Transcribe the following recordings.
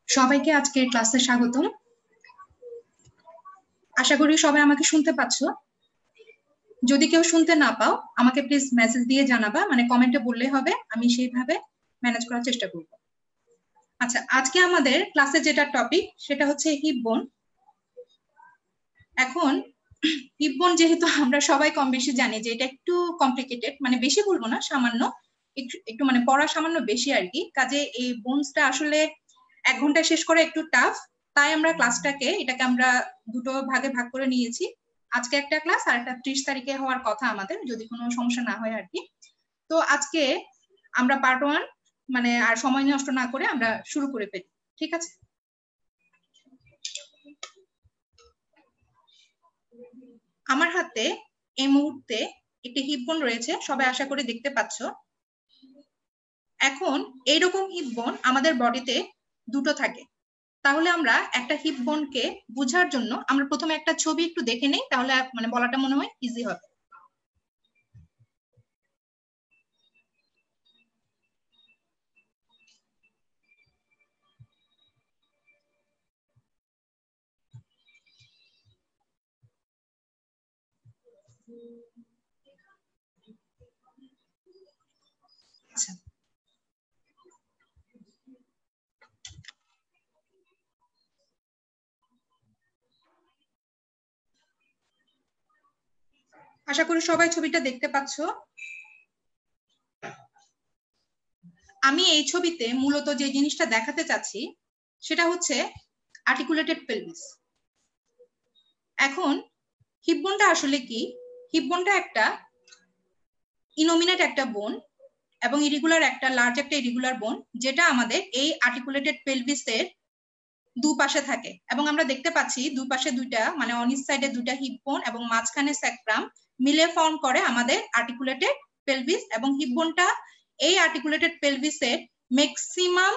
সবাইকে আজকের ক্লাসে স্বাগতম। আশা করি সবাই আমাকে শুনতে পাচ্ছ। যদি কেউ শুনতে না পাও আমাকে প্লিজ মেসেজ দিয়ে জানাবা, মানে কমেন্টে বললে হবে, আমি সেইভাবে ম্যানেজ করার চেষ্টা করব। আচ্ছা, আজকে আমাদের ক্লাসে যেটা টপিক সেটা হচ্ছে হিপ বোন। এখন হিপ বোন যেহেতু আমরা সবাই কম বেশি জানি যে এটা একটু কমপ্লিকেটেড, মানে বেশি বলবো না, সামান্য একটু মানে পড়া সামান্য বেশি আর কি। কাজে এই বোনসটা আসলে 1 ঘন্টা শেষ করা একটু টাফ, তাই আমরা এটাকে আমরা দুটো ভাগে ভাগ করে নিয়েছি। আজকে একটা ক্লাস আর একটা 30 তারিখে হওয়ার কথা আমাদের, যদি কোনো সমস্যা না হয় আর কি। তো আজকে আমরা পার্ট 1 মানে আর সময় নষ্ট না করে আমরা শুরু করে ফেলি, ঠিক আছে? আমার হাতে এই মুহূর্তে একটি হিপ বোন রয়েছে, সবাই আশা করি দেখতে পাচ্ছ। এখন এইরকম হিপ বোন আমাদের বডিতে দুটো থাকে। তাহলে আমরা একটা হিপ বোনকে বোঝার জন্য আমরা প্রথমে একটা ছবি একটু দেখে নেই, তাহলে মানে বলাটা মনে হয় ইজি হবে। আচ্ছা, আশা করি সবাই ছবিটা দেখতে পাচ্ছ। আমি এই ছবিতে মূলত যে জিনিসটা দেখাতে চাচ্ছি সেটা হচ্ছে আর্টিকুলেটেড পেলভিস। এখন হিপ বোনটা আসলে কি? হিপ বোনটা একটা ইনোমিনেট একটা বোন এবং ইরেগুলার একটা লার্জ একটা ইরেগুলার বোন, যেটা আমাদের এই আর্টিকুলেটেড পেলভিসের দুপাশে থাকে। এবং আমরা দেখতে পাচ্ছি দুপাশে দুইটা, মানে অন ইচ সাইডে দুইটা হিপ বোন এবং মাঝখানে স্যাক্রাম মিলে ফর্ম করে আমাদের আর্টিকুলেটেড পেলভিস। এবং হিপ বোনটা এই আর্টিকুলেটেড পেলভিসের ম্যাক্সিমাম,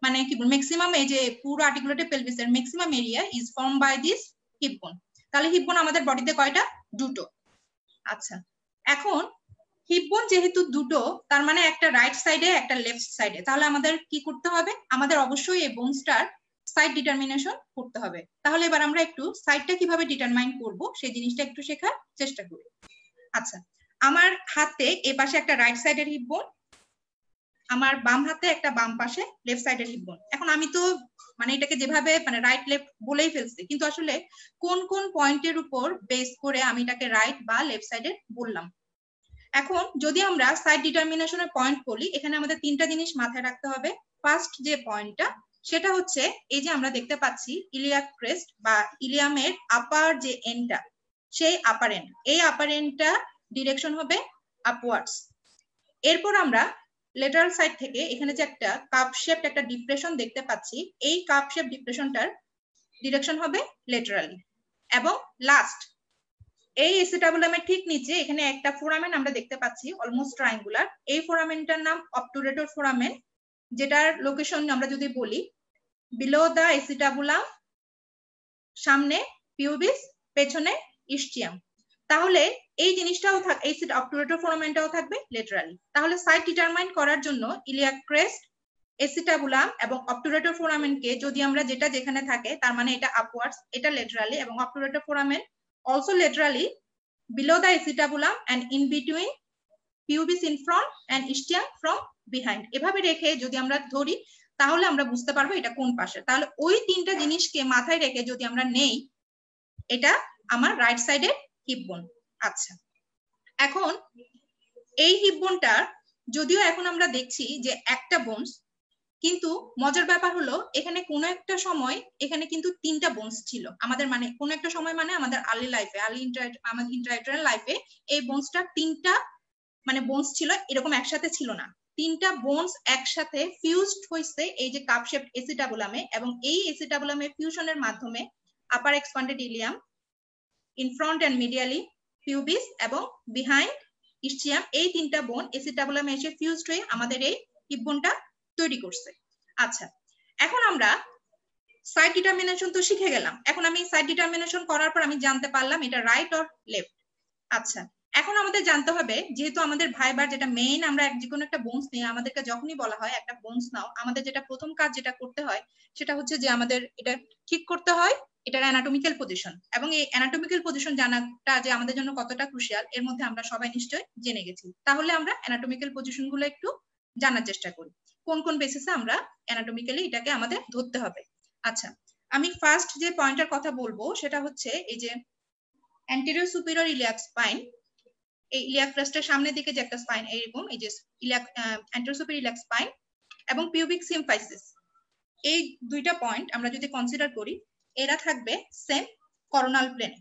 মানে কি বল, ম্যাক্সিমাম এই যে পুরো আর্টিকুলেটেড পেলভিসের maximum area is form by this hip bone. তাহলে হিপ বোন আমাদের বডিতে কয়টা? দুটো। আচ্ছা, এখন হিপ বোন যেহেতু দুটো, তার মানে একটা রাইট সাইডে একটা লেফট সাইডে। তাহলে আমাদের কি করতে হবে? আমাদের অবশ্যই এই বোনসটার সাইড ডিটারমিনেশন করতে হবে। তাহলে এবার আমরা একটু সাইডটা কিভাবে ডিটারমাইন করব সেই জিনিসটা একটু শেখার চেষ্টা করি। আচ্ছা, আমার হাতে এ পাশে একটা রাইট সাইডের হিপ বোন, আমার বাম হাতে একটা বাম পাশে লেফট সাইডের হিপ বোন। এখন আমি তো মানে এটাকে যেভাবে মানে রাইট লেফট বলেই ফেলছি, কিন্তু আসলে কোন কোন পয়েন্টের উপর বেস করে আমি এটাকে রাইট বা লেফট সাইডের বললাম। এখন যদি আমরা সাইড ডিটারমিনেশনের পয়েন্ট বলি, এখানে আমাদের তিনটা জিনিস মাথায় রাখতে হবে। ফার্স্ট যে পয়েন্টটা সেটা হচ্ছে এই যে আমরা দেখতে পাচ্ছি ইলিয়াক ক্রেস্ট বা ইলিয়ামের আপার যে এন্ডটা, সেই আপার এন্ড, এই আপার এন্ডটা ডিরেকশন হবে আপওয়ার্ডস। এরপর আমরা লেটারাল সাইড থেকে এখানে যে একটা কাপ শেপ একটা ডিপ্রেশন দেখতে পাচ্ছি, এই কাপ শেপ ডিপ্রেশনটার ডিরেকশন হবে লেটারালি। এবং লাস্ট এই এসিটাবুলামের ঠিক নিচে এখানে একটা ফোরামেন আমরা দেখতে পাচ্ছি অলমোস্ট ট্রায়াঙ্গুলার। এই ফোরামেনটার নাম অবটুরেটর ফোরামেন, যেটার লোকেশন আমরা যদি বলি বিলো দা এসিটাবুলাম, সামনে পিউবিস, পেছনে ইস্চিয়াম। তাহলে এই জিনিসটাও এই অবটুরেটর ফোরামেনটাও থাকবে লেটারালি। তাহলে সাইড ডিটারমাইন করার জন্য ইলিয়াক ক্রেস্ট এসিটাবুলাম এবং অবটুরেটর ফোরামেনকে যদি আমরা যেটা যেখানে থাকে তার মানে এটা আপওয়ার্ডস, এটা লেটারালি, এবং obturator foramen also laterally below the acetabulum and in between pubis in front and ischium from behind. এভাবে রেখে যদি আমরা ধরি তাহলে আমরা বুঝতে পারবো এটা কোন পাশে। তাহলে ওই তিনটা জিনিসকে মাথায় রেখে যদি আমরা নেই, এটা আমার রাইট সাইডের হিপ বোন। আচ্ছা, এখন এই হিপ বোনটার যদিও এখন আমরা দেখছি যে একটা বোনস, কিন্তু মজার ব্যাপার হলো এখানে কোনো একটা সময় এখানে কিন্তু তিনটা বোনস ছিল আমাদের, মানে কোনো একটা সময় মানে আমাদের আর্লি লাইফে, আমাদের ইন্টারঅ্যাক্টর লাইফে এই বোনসটা তিনটা মানে বোনস ছিল, এরকম একসাথে ছিল না। তিনটা বোনস একসাথে ফিউজড হয়েছে এই যে কাপ শেপড এসিটাবুলামে, এবং এই এসিটাবুলামে ফিউশনের মাধ্যমে upper expanded ilium, in front and medially pubis এবং বিহাইন্ড ইস্চিয়াম, এই তিনটা বোন এসিটাবুলামে এসে ফিউজড হয়ে আমাদের এই হিপ বোনটা তৈরি করছে। আচ্ছা, এখন আমরা সাইড ডিটারমিনেশন তো শিখে গেলাম। এখন আমি সাইড ডিটারমিনেশন করার পর আমি জানতে পারলাম এটা রাইট অর লেফট। আচ্ছা, এখন আমাদের জানতে হবে, যেহেতু আমাদের ভাইবার যেটা মেইন, আমরা যে কোনো একটা বোনস নিয়ে আমাদেরকে যখনই বলা হয় একটা বোনস নাও, আমাদের যেটা প্রথম কাজ যেটা করতে হয় সেটা হচ্ছে যে আমাদের এটা ঠিক করতে হয় এটার অ্যানাটমিক্যাল পজিশন, এবং এই অ্যানাটমিক্যাল পজিশন জানাটা যে আমাদের জন্য কতটা ক্রুশিয়াল এর মধ্যে আমরা সবাই নিশ্চয়ই জেনে গেছি। তাহলে আমরা অ্যানাটমিক্যাল পজিশন গুলো একটু জানার চেষ্টা করি, কোন কোন বেসিসে আমরা অ্যানাটমিক্যালি এটাকে আমাদের ধরতে হবে। আচ্ছা, আমি ফার্স্ট যে পয়েন্টের কথা বলবো সেটা হচ্ছে এই যে অ্যান্টেরিয়র সুপিরিয়র ইলিয়াক স্পাইন, এই ইলিয়াক ক্রাস্টের সামনের দিকে যে একটা স্পাইন, এইরকম এই যে iliac anterior superior iliac spine এবং পিউবিক সিম্ফাইসিস, এই দুইটা পয়েন্ট আমরা যদি কনসিডার করি, এরা থাকবে সেম করোনাল প্লেনে,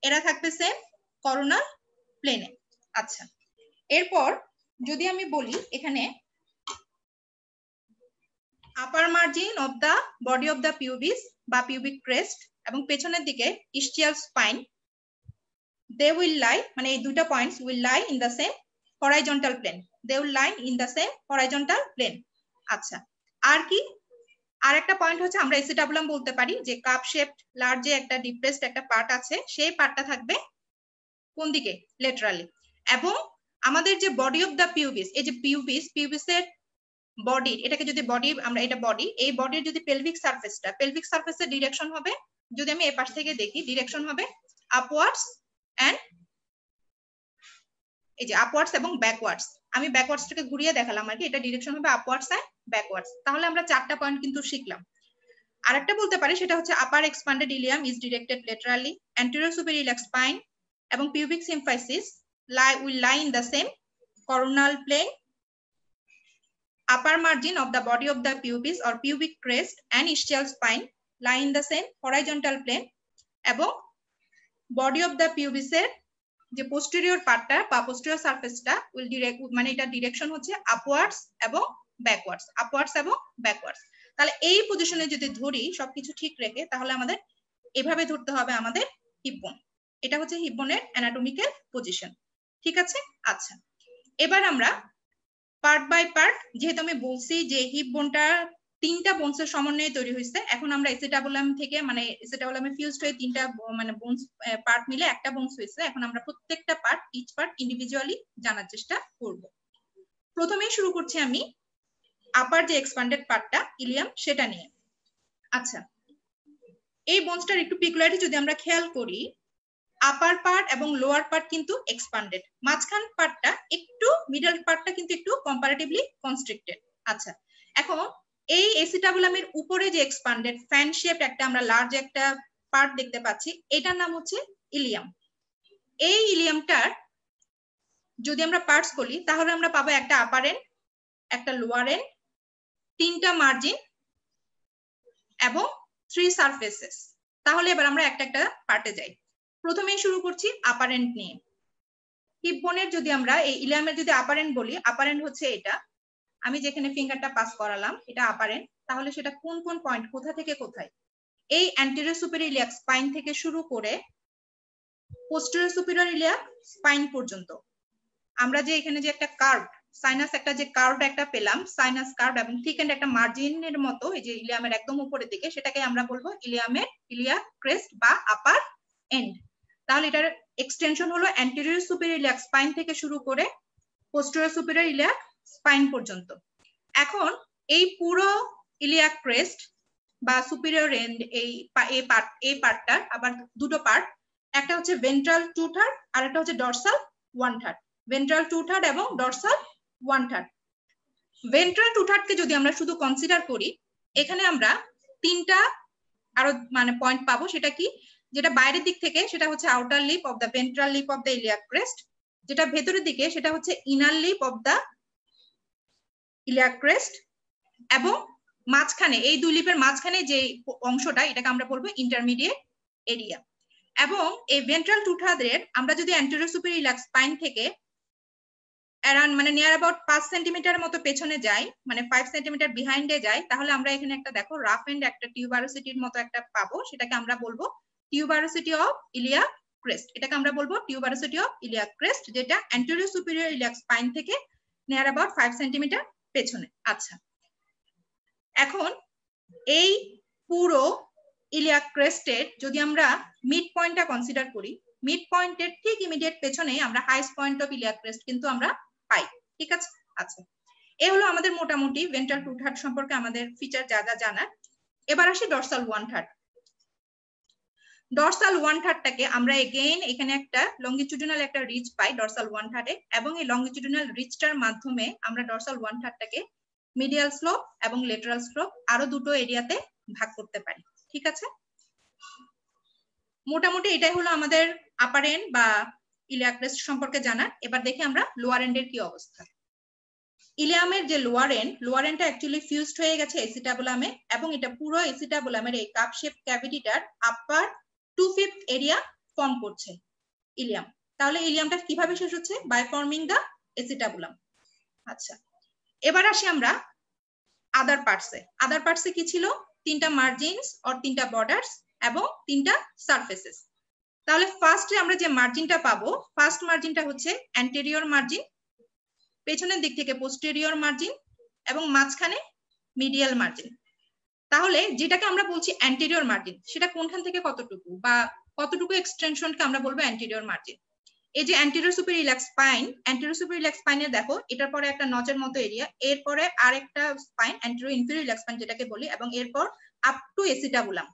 এরা থাকবে সেম করোনাল প্লেনে। আচ্ছা, এরপর যদি আমি বলি এখানে upper margin of the body of the pubis বা পিউবিক ক্রেস্ট এবং পেছনের দিকে ischial spine, they will lie, মানে এই দুইটা points will lie in the same horizontal plane, they will lie in the same horizontal plane। আচ্ছা, আর কি আর একটা পয়েন্ট হচ্ছে আমরা এসিটাবুলাম বলতে পারি যে কাপ শেপড লার্জে একটা ডিপ্রেসড একটা পার্ট আছে, সেই পার্টটা থাকবে কোন দিকে, লেটারালি। এবং আমাদের যে বডি অফ দা পিউবিস, এই যে পিউবিসের বডি, এটাকে যদি বডি আমরা, এটা বডি, এই বডির যদি পেলভিক সারফেসের ডিরেকশন হবে, যদি আমি এই পাশ থেকে দেখি ডিরেকশন হবে আপওয়ার্ডস এন্ড এই যে আপওয়ার্ডস এবং ব্যাকওয়ার্ডস। আমি ব্যাকওয়ার্ডসটাকে ঘুরিয়ে দেখালাম আর কি, এটা ডিরেকশন হবে আপওয়ার্ডস এন্ড ব্যাকওয়ার্ডস। তাহলে আমরা চারটা পয়েন্ট কিন্তু শিখলাম। আরেকটা বলতে পারি সেটা হচ্ছে upper expanded ilium is directed laterally, anterior superior iliac spine এবং pubic symphysis will lie in the same coronal plane, upper margin of the body of the pubis or pubic crest and ischial spine lie in the same horizontal plane, এবং body of the pubis এর যে posterior পার্টটা বা posterior সারফেসটা will direct, মানে এটা direction হচ্ছে upwards এবং backwards, upwards এবং ব্যাকওয়ার্ডস। তাহলে এই পজিশনে যদি ধরি সবকিছু ঠিক রেখে, তাহলে আমাদের এভাবে ধরতে হবে আমাদের হিপ বোন। এটা হচ্ছে হিপ বোনের অ্যানাটমিক্যাল পজিশন, ঠিক আছে। আচ্ছা, এবার আমরা পার্ট বাই পার্ট, যেহেতু আমি বলছি যে হিপ বোনটা তিনটা বোনসের সমন্বয়ে তৈরি হয়েছে, এখন আমরা এসিটাবুলাম থেকে, মানে এসিটাবুলামে ফিউজড হয়ে তিনটা মানে বোনস পার্ট মিলে একটা বোনস হয়েছে। এখন আমরা প্রত্যেকটা পার্ট, ইচ পার্ট ইন্ডিভিজুয়ালি জানার চেষ্টা করব। প্রথমেই শুরু করছি আমি আপার যে এক্সপান্ডেড পার্টটা ইলিয়াম, সেটা নিয়ে। আচ্ছা, এই বোনসটার একটু পিকুলারিটি যদি আমরা খেয়াল করি, আপার পার্ট এবং লোয়ার পার্ট কিন্তু এক্সপান্ডেড, মাঝখান পার্টটা একটু, মিডল পার্টটা কিন্তু একটু কম্পারেটিভলি কনস্ট্রিক্টেড। আচ্ছা, এখন এই এসিটাবুলামের উপরে যে এক্সপান্ডেড ফ্যান শেপড একটা আমরা লার্জ একটা পার্ট দেখতে পাচ্ছি, এটার নাম হচ্ছে ইলিয়াম। এই ইলিয়ামটার যদি আমরা পার্টস বলি, তাহলে আমরা পাবো একটা আপার এন্ড, একটা লোয়ার এন্ড, তিনটা মার্জিন এবং 3 সারফেসেস। তাহলে এবার আমরা একটা একটা পার্টে যাই। প্রথমেই শুরু করছি আপার এন্ড নিয়ে। হিপ বোনের যদি আমরা এই ইলিয়ামের যদি আপার এন্ড বলি, আপার এন্ড হচ্ছে এটা, আমি যেখানে ফিঙ্গারটা পাস করালাম এটা আপার এন্ড। তাহলে সেটা কোন কোন পয়েন্ট, কোথা থেকে কোথায়, এই অ্যান্টেরিয়র সুপিরিয়র ইলিয়াক স্পাইন থেকে শুরু করে পোস্টেরিয়র সুপিরিয়র ইলিয়াক স্পাইন পর্যন্ত। আমরা যে এখানে যে একটা কার্ভ সাইনাস, একটা যে কার্ভ একটা পেলাম, সাইনাস কার্ভ এবং থিক এন্ড একটা মার্জিনের মতো এই যে ইলিয়ামের একদম উপরের দিকে, সেটাকে আমরা বলবো ইলিয়ামের ইলিয়াক ক্রেস্ট বা আপার এন্ড। তাহলে এটার এক্সটেনশন হলো অ্যান্টেরিয়র সুপিরিয়র ইলিয়াক স্পাইন থেকে শুরু করে পোস্টেরিয়র সুপিরিয়র ইলিয়াক স্পাইন পর্যন্ত। এখন এই পুরো ইলিয়াক ক্রেস্ট বা সুপিরিয়র এন্ড এই পার্টটার আবার দুটো পার্ট, একটা হচ্ছে ভেন্ট্রাল 2/3 আর একটা হচ্ছে ডরসাল 1/3। ভেন্ট্রাল 2/3 এবং ডরসাল 1/3। ভেন্ট্রাল 2/3 কে যদি আমরা শুধু কনসিডার করি, এখানে আমরা তিনটা আরো মানে পয়েন্ট পাবো। সেটা কি? যেটা বাইরের দিক থেকে সেটা হচ্ছে outer lip of the ventral lip of the iliac crest, যেটা ভেতরের দিকে সেটা হচ্ছে inner lip of the iliac crest, এবং মাঝখানে এই দুই লিপের মাঝখানে যে অংশটা এটাকে আমরা বলবো ইন্টারমিডিয়েট এরিয়া। এবং এই ভেন্ট্রাল 2/3 এর আমরা যদি অ্যান্টেরিয়র সুপিরিয়র ইলিয়াক স্পাইন থেকে অ্যারাউন্ড মানে নিয়ার অ্যাবাউট 5 সেন্টিমিটার মতো পেছনে যাই, মানে 5 সেন্টিমিটার বিহাইন্ডে যাই, তাহলে আমরা এখানে একটা দেখো রাফ এন্ড একটা টিউবারোসিটির মতো একটা পাবো। সেটাকে আমরা বলবো টিউবারোসিটি অফ ইলিয়াক ক্রেস্ট। এটাকে আমরা বলবো টিউবারোসিটি অফ ইলিয়াক ক্রেস্ট, যেটা অ্যান্টেরিয়র সুপিরিয়র ইলিয়াক স্পাইন থেকে নিয়ার অ্যাবাউট 5 সেন্টিমিটার পেছনে। আচ্ছা, এখন এই পুরো ইলিয়াক ক্রেস্টের যদি আমরা মিড পয়েন্টটা কনসিডার করি, মিড পয়েন্টের ঠিক ইমিডিয়েট পেছনে আমরা highest point of iliac crest কিন্তু আমরা পাই। ঠিক আছে? আচ্ছা, এই হলো আমাদের মোটামুটি ভেন্ট্রাল 2/3 সম্পর্কে আমাদের ফিচার যা যা জানার। এবার আসি ডরসাল 1/3। ডরসাল 1/3টাকে আমরা এগেইন এখানে একটা লঙ্গিটিউডিনাল একটা রিচ পাই ডরসাল 1/3 এ, এবং এই লঙ্গিটিউডিনাল রিচটার মাধ্যমে আমরা ডরসাল 1/3টাকে মিডিয়াল স্লোপ এবং লেটারাল স্লোপ আরো দুটো এরিয়াতে ভাগ করতে পারি। ঠিক আছে? মোটামুটি এটাই হলো আমাদের আপার এন্ড বা ইলিয়াক ক্রেস্ট সম্পর্কে জানার। এবার দেখি আমরা লোয়ার এন্ডের কি অবস্থা। ইলিয়ামের যে লোয়ার এন্ডটা অ্যাকচুয়ালি ফিউজড হয়ে গেছে এসিটাবুলামে, এবং এটা পুরো এসিটাবুলামের এই কাপ শেপ ক্যাভিটিটার আপার 2/5 এরিয়া ফর্ম করছে ইলিয়াম। তাহলে ইলিয়ামটা কিভাবে শেষ হচ্ছে? বাই ফর্মিং দা এসিটাবুলাম। আচ্ছা, এবার আসি আমরা আদার পার্টসে। আদার পার্টসে কি ছিল? তিনটা মার্জিনস অর তিনটা বর্ডার্স এবং তিনটা সারফেসেস। তাহলে ফার্স্টে আমরা যে মার্জিনটা পাবো, ফার্স্ট মার্জিনটা হচ্ছে অ্যান্টেরিয়র মার্জিন, পেছনের দিক থেকে পোস্টেরিয়র মার্জিন, এবং মাঝখানে মিডিয়াল মার্জিন। তাহলে যেটাকে আমরা বলছি অ্যান্টেরিয়র মার্জিন, সেটা কোনখান থেকে কতটুকু বা কতটুকু এক্সটেনশনকে আমরা বলবো অ্যান্টেরিয়র মার্জিন। এই যে anterior superior iliac spine, anterior superior iliac স্পাইনে দেখো এটার পরে একটা নচের মতো এরিয়া, এরপরে আরেকটা spine anterior inferior iliac spine যেটাকে বলি, এবং এরপর আপ টু এসিটাবুলাম।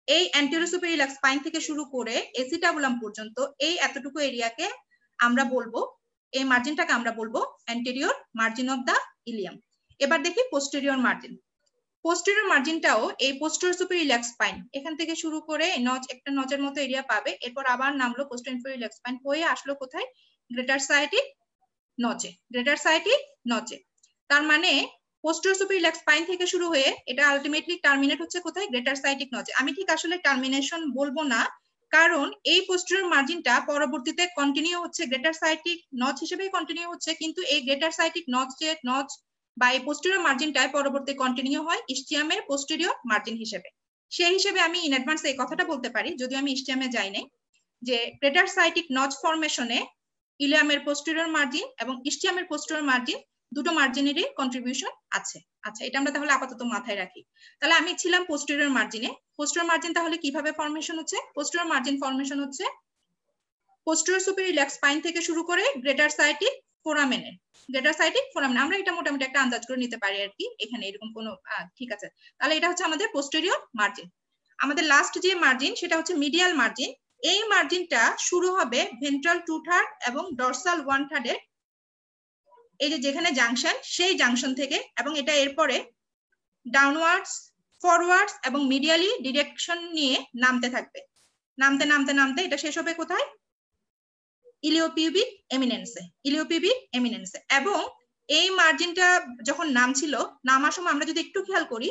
এই অ্যান্টেরিয়র সুপিরিয়র ইলিয়াক স্পাইন থেকে শুরু করে এসিটাবুলাম পর্যন্ত এই এতটুকু এরিয়াকে আমরা বলবো, এই মার্জিনটাকে আমরা বলবো anterior margin of the ilium. এবার দেখি পোস্টেরিয়র মার্জিন। পোস্টেরিয়র মার্জিনটাও এই পোস্টেরিয়র সুপিরিয়র ইলিয়াক স্পাইন এখান থেকে শুরু করে একটা নচের মতো এরিয়া পাবে, এরপর আবার নামলো পোস্টেরিয়র ইনফেরিয়র ইলিয়াক স্পাইন হয়ে আসলো কোথায়? গ্রেটার সায়াটিক নচে। গ্রেটার সায়াটিক নচে, তার মানে পোস্টেরিয়র সুপিরিয়র ইলিয়াক স্পাইন থেকে শুরু হয়ে এটা আলটিমেটলি টার্মিনেট হচ্ছে কোথায়? গ্রেটার সায়াটিক নচে। আমি ঠিক আসলে টার্মিনেশন বলবো না, কারণ এই পোস্টেরিয়র মার্জিনটা পরবর্তীতে কন্টিনিউ হচ্ছে গ্রেটার সায়াটিক নচ হিসেবেই কন্টিনিউ হচ্ছে, কিন্তু এই গ্রেটার সায়াটিক নচ বা এই পোস্টেরিয়র মার্জিনটাই পরবর্তী কন্টিনিউ হয় ইস্টিয়ামের পোস্টেরিয়র মার্জিন হিসেবে। সেই হিসেবে আমি ইন অ্যাডভান্স এই কথাটা বলতে পারি, যদিও আমি ইস্টিয়ামে যাই নাই, যে গ্রেটার সায়াটিক নচ ফরমেশনে ইলিয়ামের পোস্টেরিয়র মার্জিন এবং ইস্টিয়ামের পোস্টেরিয়র মার্জিন দুটো মার্জিনেরই কন্ট্রিবিউশন আছে। আচ্ছা, এটা আমরা তাহলে আপাতত মাথায় রাখি। তাহলে আমি ছিলাম পোস্টেরিয়র মার্জিনে। পোস্টেরিয়র মার্জিন তাহলে কিভাবে ফরমেশন হচ্ছে? পোস্টেরিয়র মার্জিন ফরমেশন হচ্ছে পোস্টেরিয়র সুপিরিয়র ইলিয়াক স্পাইন থেকে শুরু করে গ্রেটার সায়াটিক ফোরামেনে। গ্রেটার সায়াটিক ফোরামেন আমরা এটা মোটামুটি একটা আন্দাজ করে নিতে পারি আর কি, এখানে এরকম কোনো ঠিক আছে। তাহলে এটা হচ্ছে আমাদের পোস্টেরিয়র মার্জিন। আমাদের লাস্ট যে মার্জিন সেটা হচ্ছে মিডিয়াল মার্জিন। এই মার্জিনটা শুরু হবে ভেন্ট্রাল 2/3 এবং ডরসাল 1/3 এর এই যে যেখানে জাংশন, সেই জাংশন থেকে, এবং এটা এরপরে ডাউনওয়ার্ডস, ফরওয়ার্ডস এবং মিডিয়ালি ডিরেকশন নিয়ে নামতে থাকবে। নামতে নামতে নামতে এটা শেষ হবে কোথায়? ইলিওপিউবিক এমিনেন্সে। ইলিওপিউবিক এমিনেন্সে। এবং এই মার্জিনটা যখন নামছিল, নামার সময় আমরা যদি একটু খেয়াল করি,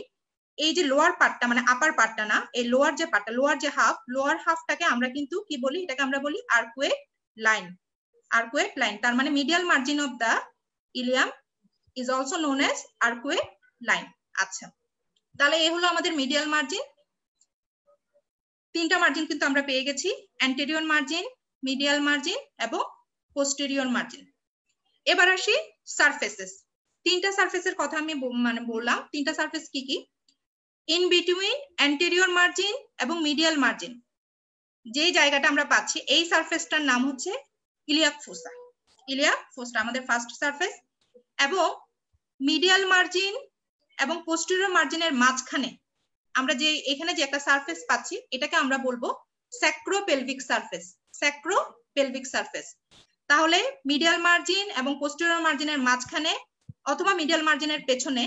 এই যে লোয়ার পার্টটা মানে আপার পার্টটা না, এই লোয়ার যে পার্টটা, লোয়ার যে হাফ, লোয়ার হাফটাকে আমরা কিন্তু কি বলি? এটাকে আমরা বলি আর্কুয়েট লাইন। আর্কুয়েট লাইন, তার মানে medial margin of the ilium is also known as arcuate line. আচ্ছা, তাহলে এই হলো আমাদের মিডিয়াল মার্জিন। তিনটা মার্জিন কিন্তু আমরা পেয়ে গেছি, অ্যান্টেরিয়র মার্জিন, মিডিয়াল মার্জিন এবং পোস্টেরিয়র মার্জিন। এবার আসি সারফেসেস। তিনটা সারফেসের কথা আমি মানে বললাম। তিনটা সারফেস কি কি? ইন বিটুইন অ্যান্টেরিয়র মার্জিন এবং মিডিয়াল মার্জিন যে জায়গাটা আমরা পাচ্ছি, এই সারফেসটার নাম হচ্ছে ইলিয়াক ফোসা। ইলিয়াক ফোসা আমাদের ফার্স্ট সারফেস। এবং মিডিয়াল মার্জিন এবং পোস্টেরিয়র মার্জিনের মাঝখানে আমরা যে এখানে যে একটা সারফেস পাচ্ছি এটাকে আমরা বলবো স্যাক্রোপেলভিক সারফেস। স্যাক্রোপেলভিক সারফেস। তাহলে মিডিয়াল মার্জিন এবং পোস্টেরিয়র মার্জিনের মাঝখানে অথবা মিডিয়াল মার্জিনের পেছনে,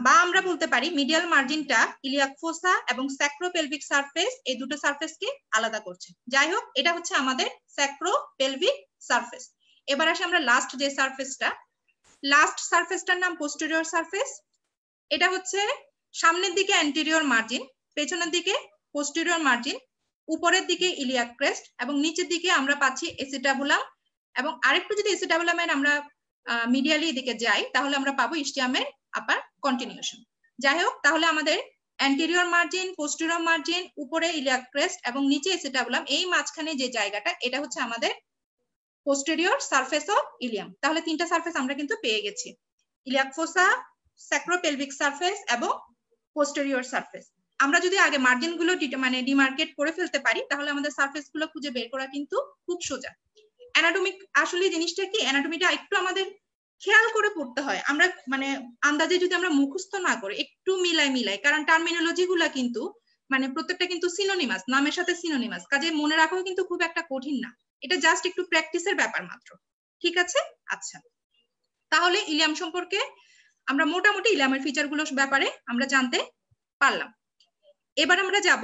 বা আমরা বলতে পারি মিডিয়াল মার্জিনটা ইলিয়াক ফোসা এবং স্যাক্রোপেলভিক সারফেস এই দুটো সারফেসকে আলাদা করছে। যাই হোক, এটা হচ্ছে আমাদের স্যাক্রোপেলভিক সারফেস। এবার আসি আমরা লাস্ট যে সারফেসটা, লাস্ট সারফেসটার নাম পোস্টেরিয়র সারফেস। এটা হচ্ছে সামনের দিকে অ্যান্টেরিয়র মার্জিন, পেছনের দিকে পোস্টেরিয়র মার্জিন, উপরের দিকে ইলিয়াক ক্রেস্ট এবং নিচের দিকে আমরা পাচ্ছি এসিটাবুলাম, এবং আরেকটু যদি এসিটাবুলামের আমরা মিডিয়ালি এদিকে যাই তাহলে আমরা পাবো ইস্টিয়ামের আপার কন্টিনিউশন। যাই হোক, তাহলে আমাদের অ্যান্টেরিয়র মার্জিন, পোস্টেরিয়র মার্জিন, উপরে ইলিয়াক ক্রেস্ট এবং নিচে এসিটাবুলাম, এই মাঝখানে যে জায়গাটা এটা হচ্ছে আমাদের পোস্টেরিয়র সারফেস অফ ইলিয়াম। তাহলে তিনটা সারফেস আমরা কিন্তু পেয়ে গেছি, ইলিয়াক ফোসা, স্যাক্রোপেলভিক সারফেস এবং পোস্টেরিয়র সারফেস। আমরা যদি আগে মার্জিন গুলো মানে ডিমার্কেট করে ফেলতে পারি তাহলে আমাদের সারফেস গুলো খুঁজে বের করা কিন্তু খুব সোজা। অ্যানাটমিক আসলে জিনিসটা কি, অ্যানাটমিটা একটু আমাদের খেয়াল করে পড়তে হয়। আমরা মানে আন্দাজে যদি আমরা মুখস্থ না করে একটু মিলাই, কারণ টার্মিনোলজি গুলা কিন্তু মানে প্রত্যেকটা কিন্তু সিনোনিমাস, নামের সাথে সিনোনিমাস, কাজে মনে রাখাও কিন্তু খুব একটা কঠিন না। এটা জাস্ট একটু প্র্যাকটিসের ব্যাপার মাত্র। ঠিক আছে? আচ্ছা, তাহলে ইলিয়াম সম্পর্কে আমরা মোটামুটি ইলিয়ামের ফিচার গুলোর ব্যাপারে আমরা জানতে পারলাম। এবার আমরা যাব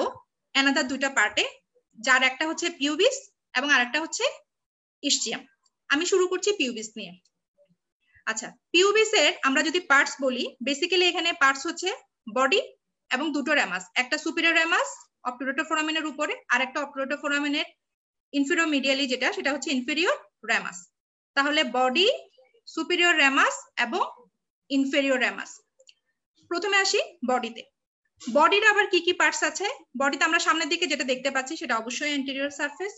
অ্যানাদার দুইটা পার্টে, যার একটা হচ্ছে পিউবিস এবং আরেকটা হচ্ছে ইস্চিয়াম। আমি শুরু করছি পিউবিস নিয়ে। আচ্ছা, পিউবিসের আমরা যদি পার্টস বলি, বেসিক্যালি এখানে পার্টস হচ্ছে বডি এবং দুটো র্যামাস, একটা সুপিরিয়র র্যামাস অবটুরেটর ফোরামেনের উপরে আর একটা অবটুরেটর ফোরামেনের ইনফেরিয়র মিডিয়ালি যেটা, সেটা হচ্ছে ইনফেরিয়র র্যামাস। তাহলে বডি, সুপিরিয়র র্যামাস এবং ইনফেরিয়র র্যামাস। প্রথমে আসি বডিতে। বডির আবার কি কি পার্টস আছে? বডিতে আমরা সামনের দিকে যেটা দেখতে পাচ্ছি সেটা অবশ্যই অ্যান্টেরিয়র সারফেস,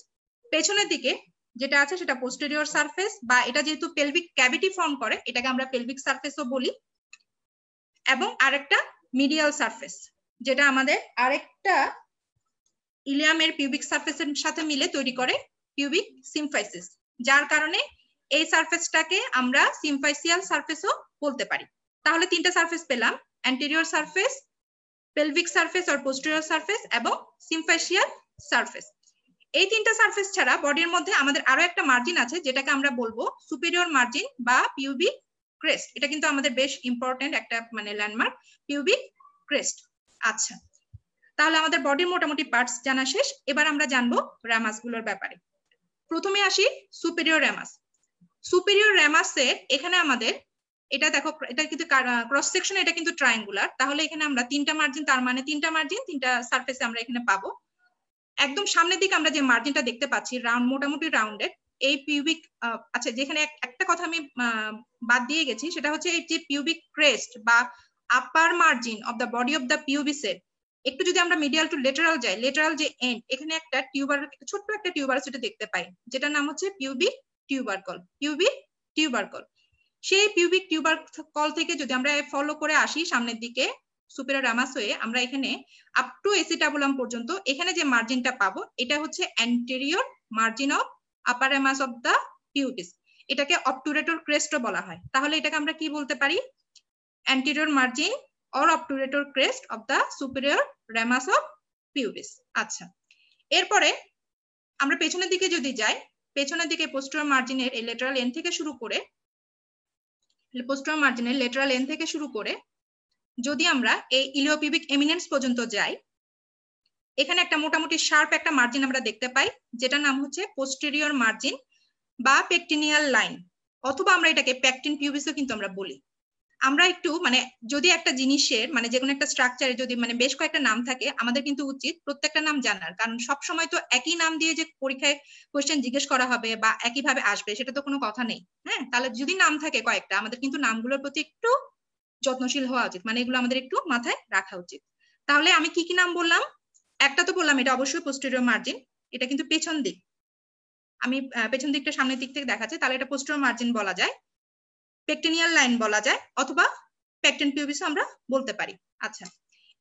পেছনের দিকে যেটা আছে সেটা পোস্টেরিয়র সারফেস, বা এটা যেহেতু পেলভিক ক্যাভিটি ফর্ম করে এটাকে আমরা পেলভিক সারফেসও বলি, এবং আরেকটা মিডিয়াল সারফেস যেটা আমাদের আরেকটা ইলিয়ামের পিউবিক সারফেসের সাথে মিলে তৈরি করে পিউবিক সিমফাইসিস, যার কারণে এই সারফেসটাকে আমরা সিমফাইসিয়াল সারফেসও বলতে পারি। তাহলে তিনটা সারফেস পেলাম, anterior surface, pelvic surface or posterior surface এবং সিমফাইসিয়াল সারফেস। এই তিনটা সারফেস ছাড়া বডির মধ্যে আমাদের আরো একটা মার্জিন আছে যেটাকে আমরা বলবো সুপিরিয়র মার্জিন বা পিউবিক ক্রেস্ট। এটা কিন্তু আমাদের বেশ ইম্পর্টেন্ট একটা মানে ল্যান্ডমার্ক, পিউবিক ক্রেস্ট। আচ্ছা, তাহলে আমাদের বডির মোটামুটি পার্টস জানা শেষ। এবার আমরা জানবো র্যামাস গুলোর ব্যাপারে। প্রথমে আসি সুপিরিয়র র্যামাস। সুপিরিয়র র্যামাসে এখানে আমাদের এটা দেখো, এটা কিন্তু ক্রস সেকশন, এটা কিন্তু ট্রায়াঙ্গুলার। তাহলে এখানে আমরা তিনটা মার্জিন, তার মানে তিনটা মার্জিন তিনটা সারফেসে আমরা এখানে পাবো। একদম সামনের দিকে আমরা যে মার্জিনটা দেখতে পাচ্ছি রাউন্ড, মোটামুটি রাউন্ডেড, এই পিউবিক আচ্ছা, যেখানে একটা কথা আমি বাদ দিয়ে গেছি সেটা হচ্ছে এই যে পিউবিক ক্রেস্ট বা upper margin of the body of the পিউবিসের একটু যদি আমরা মিডিয়াল টু লেটারাল যাই, লেটারাল যে এন্ড, এখানে একটা টিউবার, ছোট্ট একটা টিউবারসিটি দেখতে পাই যেটার নাম হচ্ছে পিউবিক টিউবারকল। পিউবিক টিউবারকল, সেই পিউবিক টিউবারকল থেকে যদি আমরা ফলো করে আসি সামনের দিকে সুপিরিয়র র্যামাস হয়ে, আমরা এখানে আপ টু এসিটাবুলাম পর্যন্ত এখানে যে মার্জিনটা পাবো এটা হচ্ছে anterior margin of upper ramus of the pubis. এটাকে অবটুরেটর ক্রেস্টও বলা হয়। তাহলে এটাকে আমরা কি বলতে পারি? Anterior margin or obturator crest of the superior ramus of pubis. আচ্ছা, এরপরে আমরা পেছনের দিকে যদি যাই, পেছনের দিকে পোস্টেরিয়র মার্জিনের এই লেটারাল এন্ড থেকে শুরু করে, পোস্টেরিয়র মার্জিনের লেটারাল এন্ড থেকে শুরু করে যদি আমরা এই ইলিওপিউবিক এমিনেন্স পর্যন্ত যাই, এখানে একটা মোটামুটি শার্প একটা মার্জিন আমরা দেখতে পাই যেটার নাম হচ্ছে পোস্টেরিয়র মার্জিন বা পেকটিনিয়াল লাইন, অথবা আমরা এটাকে পেকটিন পিউবিসও কিন্তু আমরা বলি। আমরা একটু মানে যদি একটা জিনিসের মানে যে কোনো একটা স্ট্রাকচারে যদি মানে বেশ কয়েকটা নাম থাকে, আমাদের কিন্তু উচিত প্রত্যেকটা নাম জানার, কারণ সব সময় তো একই নাম দিয়ে যে পরীক্ষায় কোশ্চেন জিজ্ঞেস করা হবে বা একইভাবে আসবে সেটা তো কোনো কথা নেই। হ্যাঁ, তাহলে যদি নাম থাকে কয়েকটা, আমাদের কিন্তু নামগুলোর প্রতি একটু যত্নশীল হওয়া উচিত, মানে এগুলো আমাদের একটু মাথায় রাখা উচিত। তাহলে আমি কি কি নাম বললাম? একটা তো বললাম এটা অবশ্যই পোস্টেরিয়র মার্জিন, এটা কিন্তু পেছন দিক, আমি পেছন দিকটা সামনের দিক থেকে দেখাচ্ছি, তাহলে এটা পোস্টেরিয়র মার্জিন বলা যায়, পেকটিনিয়াল লাইন বলা যায়, অথবা পেকটিন পিউবিস আমরা বলতে পারি। আচ্ছা,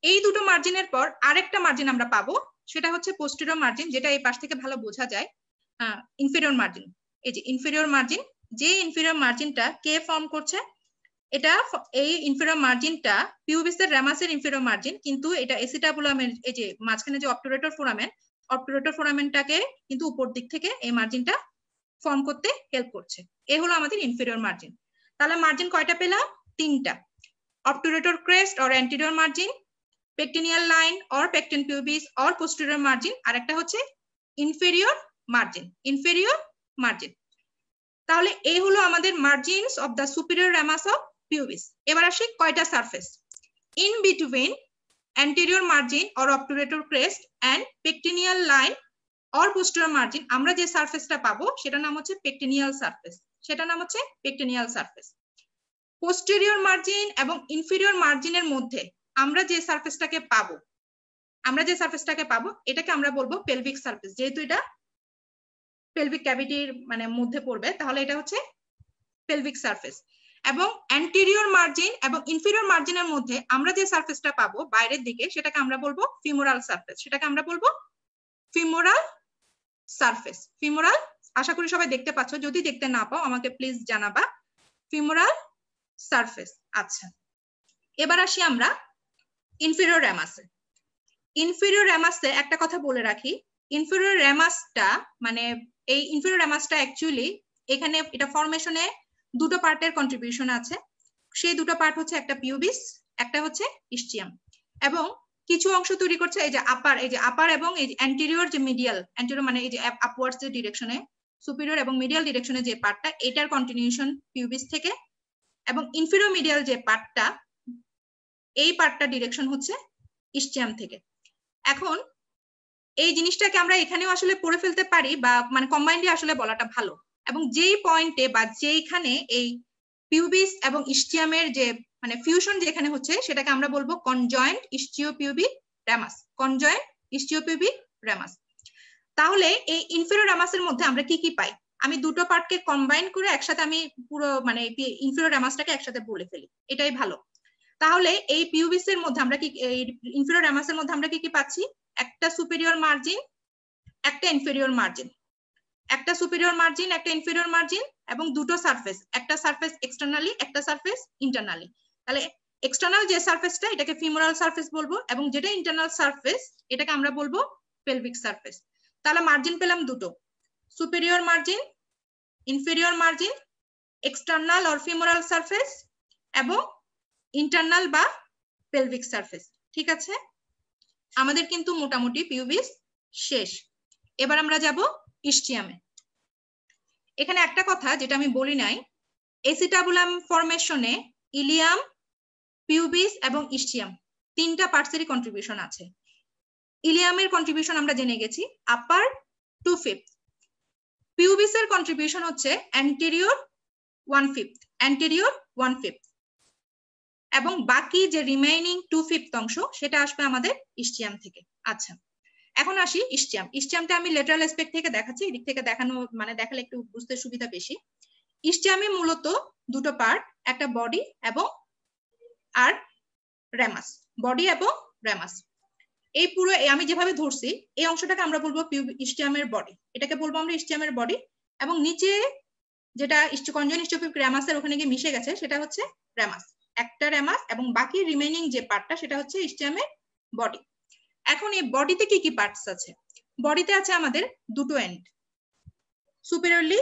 এই দুটো মার্জিনের পর আরেকটা মার্জিন আমরা পাবো, সেটা হচ্ছে পোস্টেরিয়র মার্জিন, যেটা এই পাশ থেকে ভালো বোঝা যায়, ইনফেরিয়র মার্জিন। এই যে ইনফেরিয়র মার্জিন, যে ইনফেরিয়র মার্জিনটা কে ফর্ম করছে? এটা এই ইনফেরিয়র মার্জিনটা পিউবিস এর র্যামাসের ইনফেরিয়র মার্জিন, কিন্তু এটা এসিটাবুলামের এই যে মাঝখানে যে অবটুরেটর ফোরামেনটাকে কিন্তু উপর দিক থেকে এই মার্জিনটা ফর্ম করতে হেল্প করছে। এই হলো আমাদের ইনফেরিয়র মার্জিন। তাহলে মার্জিন কয়টা পেলাম? তিনটা। Obturator crest or anterior margin, pectineal line or pecten pubis or posterior margin, আর একটা হচ্ছে ইনফেরিয়র মার্জিন। তাহলে এই হলো আমাদের margins of the superior ramus of pubis. এবার আসি কয়টা surface. In between anterior margin or obturator crest and pectineal line or posterior margin আমরা যে সারফেসটা পাবো সেটার নাম হচ্ছে পেকটিনিয়াল সারফেস। পোস্টেরিয়র মার্জিন এবং ইনফেরিয়র মার্জিনের মধ্যে আমরা যে সারফেসটাকে পাবো এটাকে আমরা বলবো পেলভিক সারফেস। যেহেতু এটা পেলভিক ক্যাভিটির মানে মধ্যে পড়বে, তাহলে এটা হচ্ছে পেলভিক সারফেস। এবং অ্যান্টেরিয়র মার্জিন এবং ইনফেরিয়র মার্জিনের মধ্যে আমরা যে সারফেসটা পাবো বাইরের দিকে সেটাকে আমরা বলবো ফিমোরাল সারফেস। ফিমোরাল, আশা করি সবাই দেখতে পাচ্ছ, যদি দেখতে না পাও আমাকে প্লিজ জানাবা। Femoral surface. আচ্ছা, এবার আসি আমরা ইনফেরিয়র র্যামাসে। একটা কথা বলে রাখি, ইনফেরিয়র র্যামাসটা মানে এই ইনফেরিয়র র্যামাসটা অ্যাকচুয়ালি এখানে এটা ফরমেশনে দুটো পার্টের কন্ট্রিবিউশন আছে। সেই দুটো পার্ট হচ্ছে একটা পিউবিস, একটা হচ্ছে ইস্চিয়াম, এবং কিছু অংশ তৈরি করছে এই যে আপার এবং এই যে অ্যান্টেরিয়র যে অ্যান্টেরিয়র মানে এই যে আপওয়ার্ডস যে ডিরেকশনে, সুপিরিয়র এবং মিডিয়াল ডিরেকশনে যে পার্টটা, এটার কন্টিনিউশন পিউবিস থেকে, এবং ইনফেরিয়র মিডিয়াল যে পার্টটা, এই পার্টটা ডিরেকশন হচ্ছে ইস্চিয়াম থেকে। এখন এই জিনিসটাকে আমরা এখানেও আসলে পড়ে ফেলতে পারি, বা মানে কম্বাইন্ডলি আসলে বলাটা ভালো। এবং যেই পয়েন্টে বা যেইখানে এই পিউবিস এবং ইস্চিয়ামের যে মানে ফিউশন যেখানে হচ্ছে সেটাকে আমরা বলবো কনজয়েন্ট ইস্চিওপিউবিক র্যামাস। তাহলে এই ইনফেরিয়র র্যামাসের মধ্যে আমরা কি কি পাই? আমি দুটো পার্টকে কম্বাইন করে একসাথে আমি পুরো মানে ইনফেরিয়র র্যামাসটাকে একসাথে বলে ফেলি, এটাই ভালো। তাহলে এই পিউবিসের মধ্যে আমরা কি, এই ইনফেরিয়র র্যামাসের মধ্যে আমরা কি কি পাচ্ছি? একটা সুপিরিয়র মার্জিন, একটা ইনফেরিয়র মার্জিন, একটা ইনফেরিয়র মার্জিন, এবং দুটো সারফেস, একটা সারফেস এক্সটার্নালি, একটা সারফেস ইন্টারনালি। তাহলে এক্সটার্নাল যে সারফেসটা এটাকে ফিমোরাল সারফেস বলবো, এবং যেটা ইন্টারনাল সারফেস এটাকে আমরা বলবো পেলভিক সারফেস। তাহলে মার্জিন পেলাম দুটো, superior margin, inferior margin, external or femoral surface এবং ইন্টারনাল বা পেলভিক সারফেস। ঠিক আছে, আমাদের কিন্তু মোটামুটি পিউবিস শেষ। এবার আমরা যাব ইস্চিয়ামে। এখানে একটা কথা যেটা আমি বলি নাই, এসিটাবুলাম ফরমেশনে ইলিয়াম, পিউবিস এবং ইস্চিয়াম তিনটা পার্টসেরই কন্ট্রিবিউশন আছে। ইলিয়ামের কন্ট্রিবিউশন আমরা জেনে গেছি, আপার 2/5। পিউবিসের কন্ট্রিবিউশন হচ্ছে অ্যান্টেরিয়র 1/5, এবং বাকি যে রিমেইনিং 2/5 অংশ সেটা আসবে আমাদের ইস্চিয়াম থেকে। আচ্ছা, এখন আসি ইস্চিয়ামটা আমি লেটারাল অ্যাসপেক্ট থেকে দেখাচ্ছি, এদিক থেকে দেখানো মানে দেখালে একটু বুঝতে সুবিধা বেশি। ইস্চিয়ামে মূলত দুটো পার্ট, একটা বডি এবং আর র্যামাস, এই পুরো আমি যেভাবে ধরছি এই অংশটাকে আমরা বলবো ইস্চিয়ামের বডি, এটাকে বলবো আমরা ইস্চিয়ামের বডি, এবং নিচে যেটা কনজয়েন্ট ইস্চিওপিউবিক র্যামাসের ওখানে গিয়ে মিশে গেছে সেটা হচ্ছে র্যামাস, একটা র্যামাস, এবং বাকি রিমেইনিং যে পার্টটা সেটা হচ্ছে ইস্চিয়ামের বডি। এখন এই বডিতে কি কি পার্টস আছে? বডিতে আছে আমাদের দুটো end, superiorly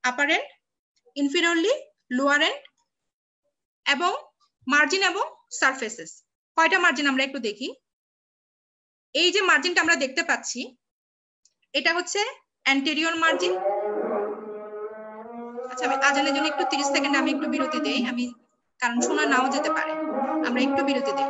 upper end, inferiorly lower end, এবং মার্জিন এবং সারফেসেস। কয়টা মার্জিন আমরা একটু দেখি। এই যে মার্জিনটা আমরা দেখতে পাচ্ছি এটা হচ্ছে অ্যান্টেরিয়র মার্জিন। আচ্ছা, আমি আজানের জন্য একটু 30 সেকেন্ড আমি একটু বিরতি দেই, আমি কারণ শোনা নাও যেতে পারে, আমরা একটু বিরতি দেই।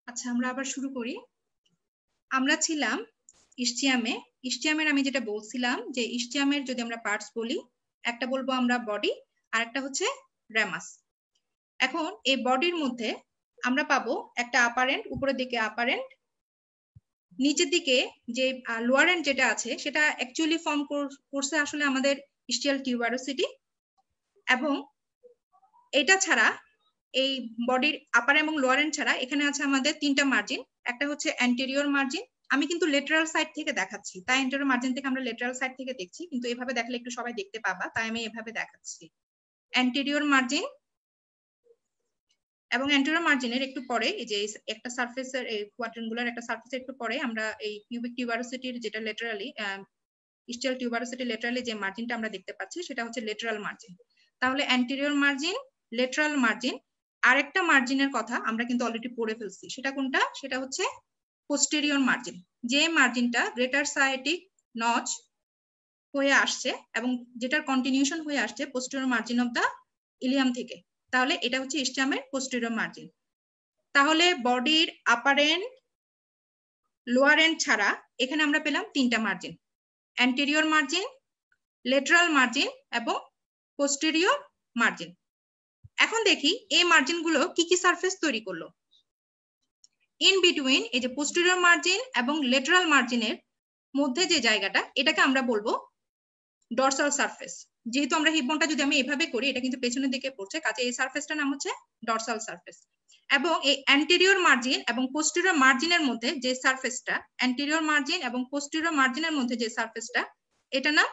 আচ্ছা, আমরা আবার শুরু করি। আমরা ছিলাম ইস্টিয়ামে। ইস্টিয়ামের আমি যেটা বলছিলাম যে ইস্টিয়ামের যদি আমরা পার্টস বলি, একটা বলবো আমরা বডি, আর একটা হচ্ছে রেমাস। এখন এই বডির মধ্যে আমরা পাবো একটা আপার এন্ড, উপরের দিকে আপার এন্ড, নিচের দিকে যে লোয়ার এন্ড যেটা আছে সেটা অ্যাকচুয়ালি ফর্ম করছে আসলে আমাদের ইস্টিয়াল টিউবারোসিটি। এবং এটা ছাড়া এই বডির আপার এবং লোয়ার এন্ড ছাড়া এখানে আছে আমাদের তিনটা মার্জিন। একটা হচ্ছে অ্যান্টেরিয়র মার্জিন, আমি কিন্তু লেটারাল সাইড থেকে দেখাচ্ছি, তাই অ্যান্টেরিয়র মার্জিন থেকে আমরা লেটারাল সাইড থেকে দেখছি, কিন্তু এভাবে দেখলে একটু সবাই দেখতে পাবা, তাই আমি এভাবে দেখাচ্ছি। অ্যান্টেরিয়র মার্জিন এবং অ্যান্টেরিয়র মার্জিনের একটু পরে এই যে একটা সারফেসের এই কোয়াড্রাঙ্গুলার একটা সারফেসের একটু পরে আমরা এই কিউবিক টিউবারোসিটির যেটা লেটারালি ইস্টিয়াল টিউবারোসিটি লেটারালি যে মার্জিনটা আমরা দেখতে পাচ্ছি সেটা হচ্ছে লেটারাল মার্জিন। তাহলে অ্যান্টেরিয়র মার্জিন, লেটারাল মার্জিন, আরেকটা মার্জিনের কথা আমরা কিন্তু অলরেডি পড়ে ফেলছি, সেটা কোনটা? সেটা হচ্ছে পোস্টেরিয়র মার্জিন, যে মার্জিনটা গ্রেটার সায়াটিক নচ হয়ে আসছে এবং যেটার কন্টিনিউশন হয়ে আসছে posterior margin of the ilium থেকে। তাহলে এটা হচ্ছে ইস্টিয়ামের পোস্টেরিয়র মার্জিন। তাহলে বডির আপার এন্ড, লোয়ার এন্ড ছাড়া এখানে আমরা পেলাম তিনটা margin, anterior margin, lateral margin এবং পোস্টেরিয়র মার্জিন। এখন দেখি এই মার্জিন গুলো কি কি সারফেস তৈরি করলো। ইন বিটুইন এই যে পোস্টেরিয়র মার্জিন এবং লেটারাল মার্জিনের মধ্যে যে জায়গাটা, এটাকে আমরা বলবো ডরসাল সারফেস। যেহেতু আমরা হিপ বোনটা যদি আমি এভাবে করি, এটা কিন্তু পেছনের দিকে পড়ছে, কাজে এই সারফেসটার নাম হচ্ছে ডরসাল সারফেস। এবং এই অ্যান্টেরিয়র মার্জিন এবং পোস্টেরিয়র মার্জিনের মধ্যে যে সারফেসটা, অ্যান্টেরিয়র মার্জিন এবং পোস্টেরিয়র মার্জিনের মধ্যে যে সারফেসটা, এটা নাম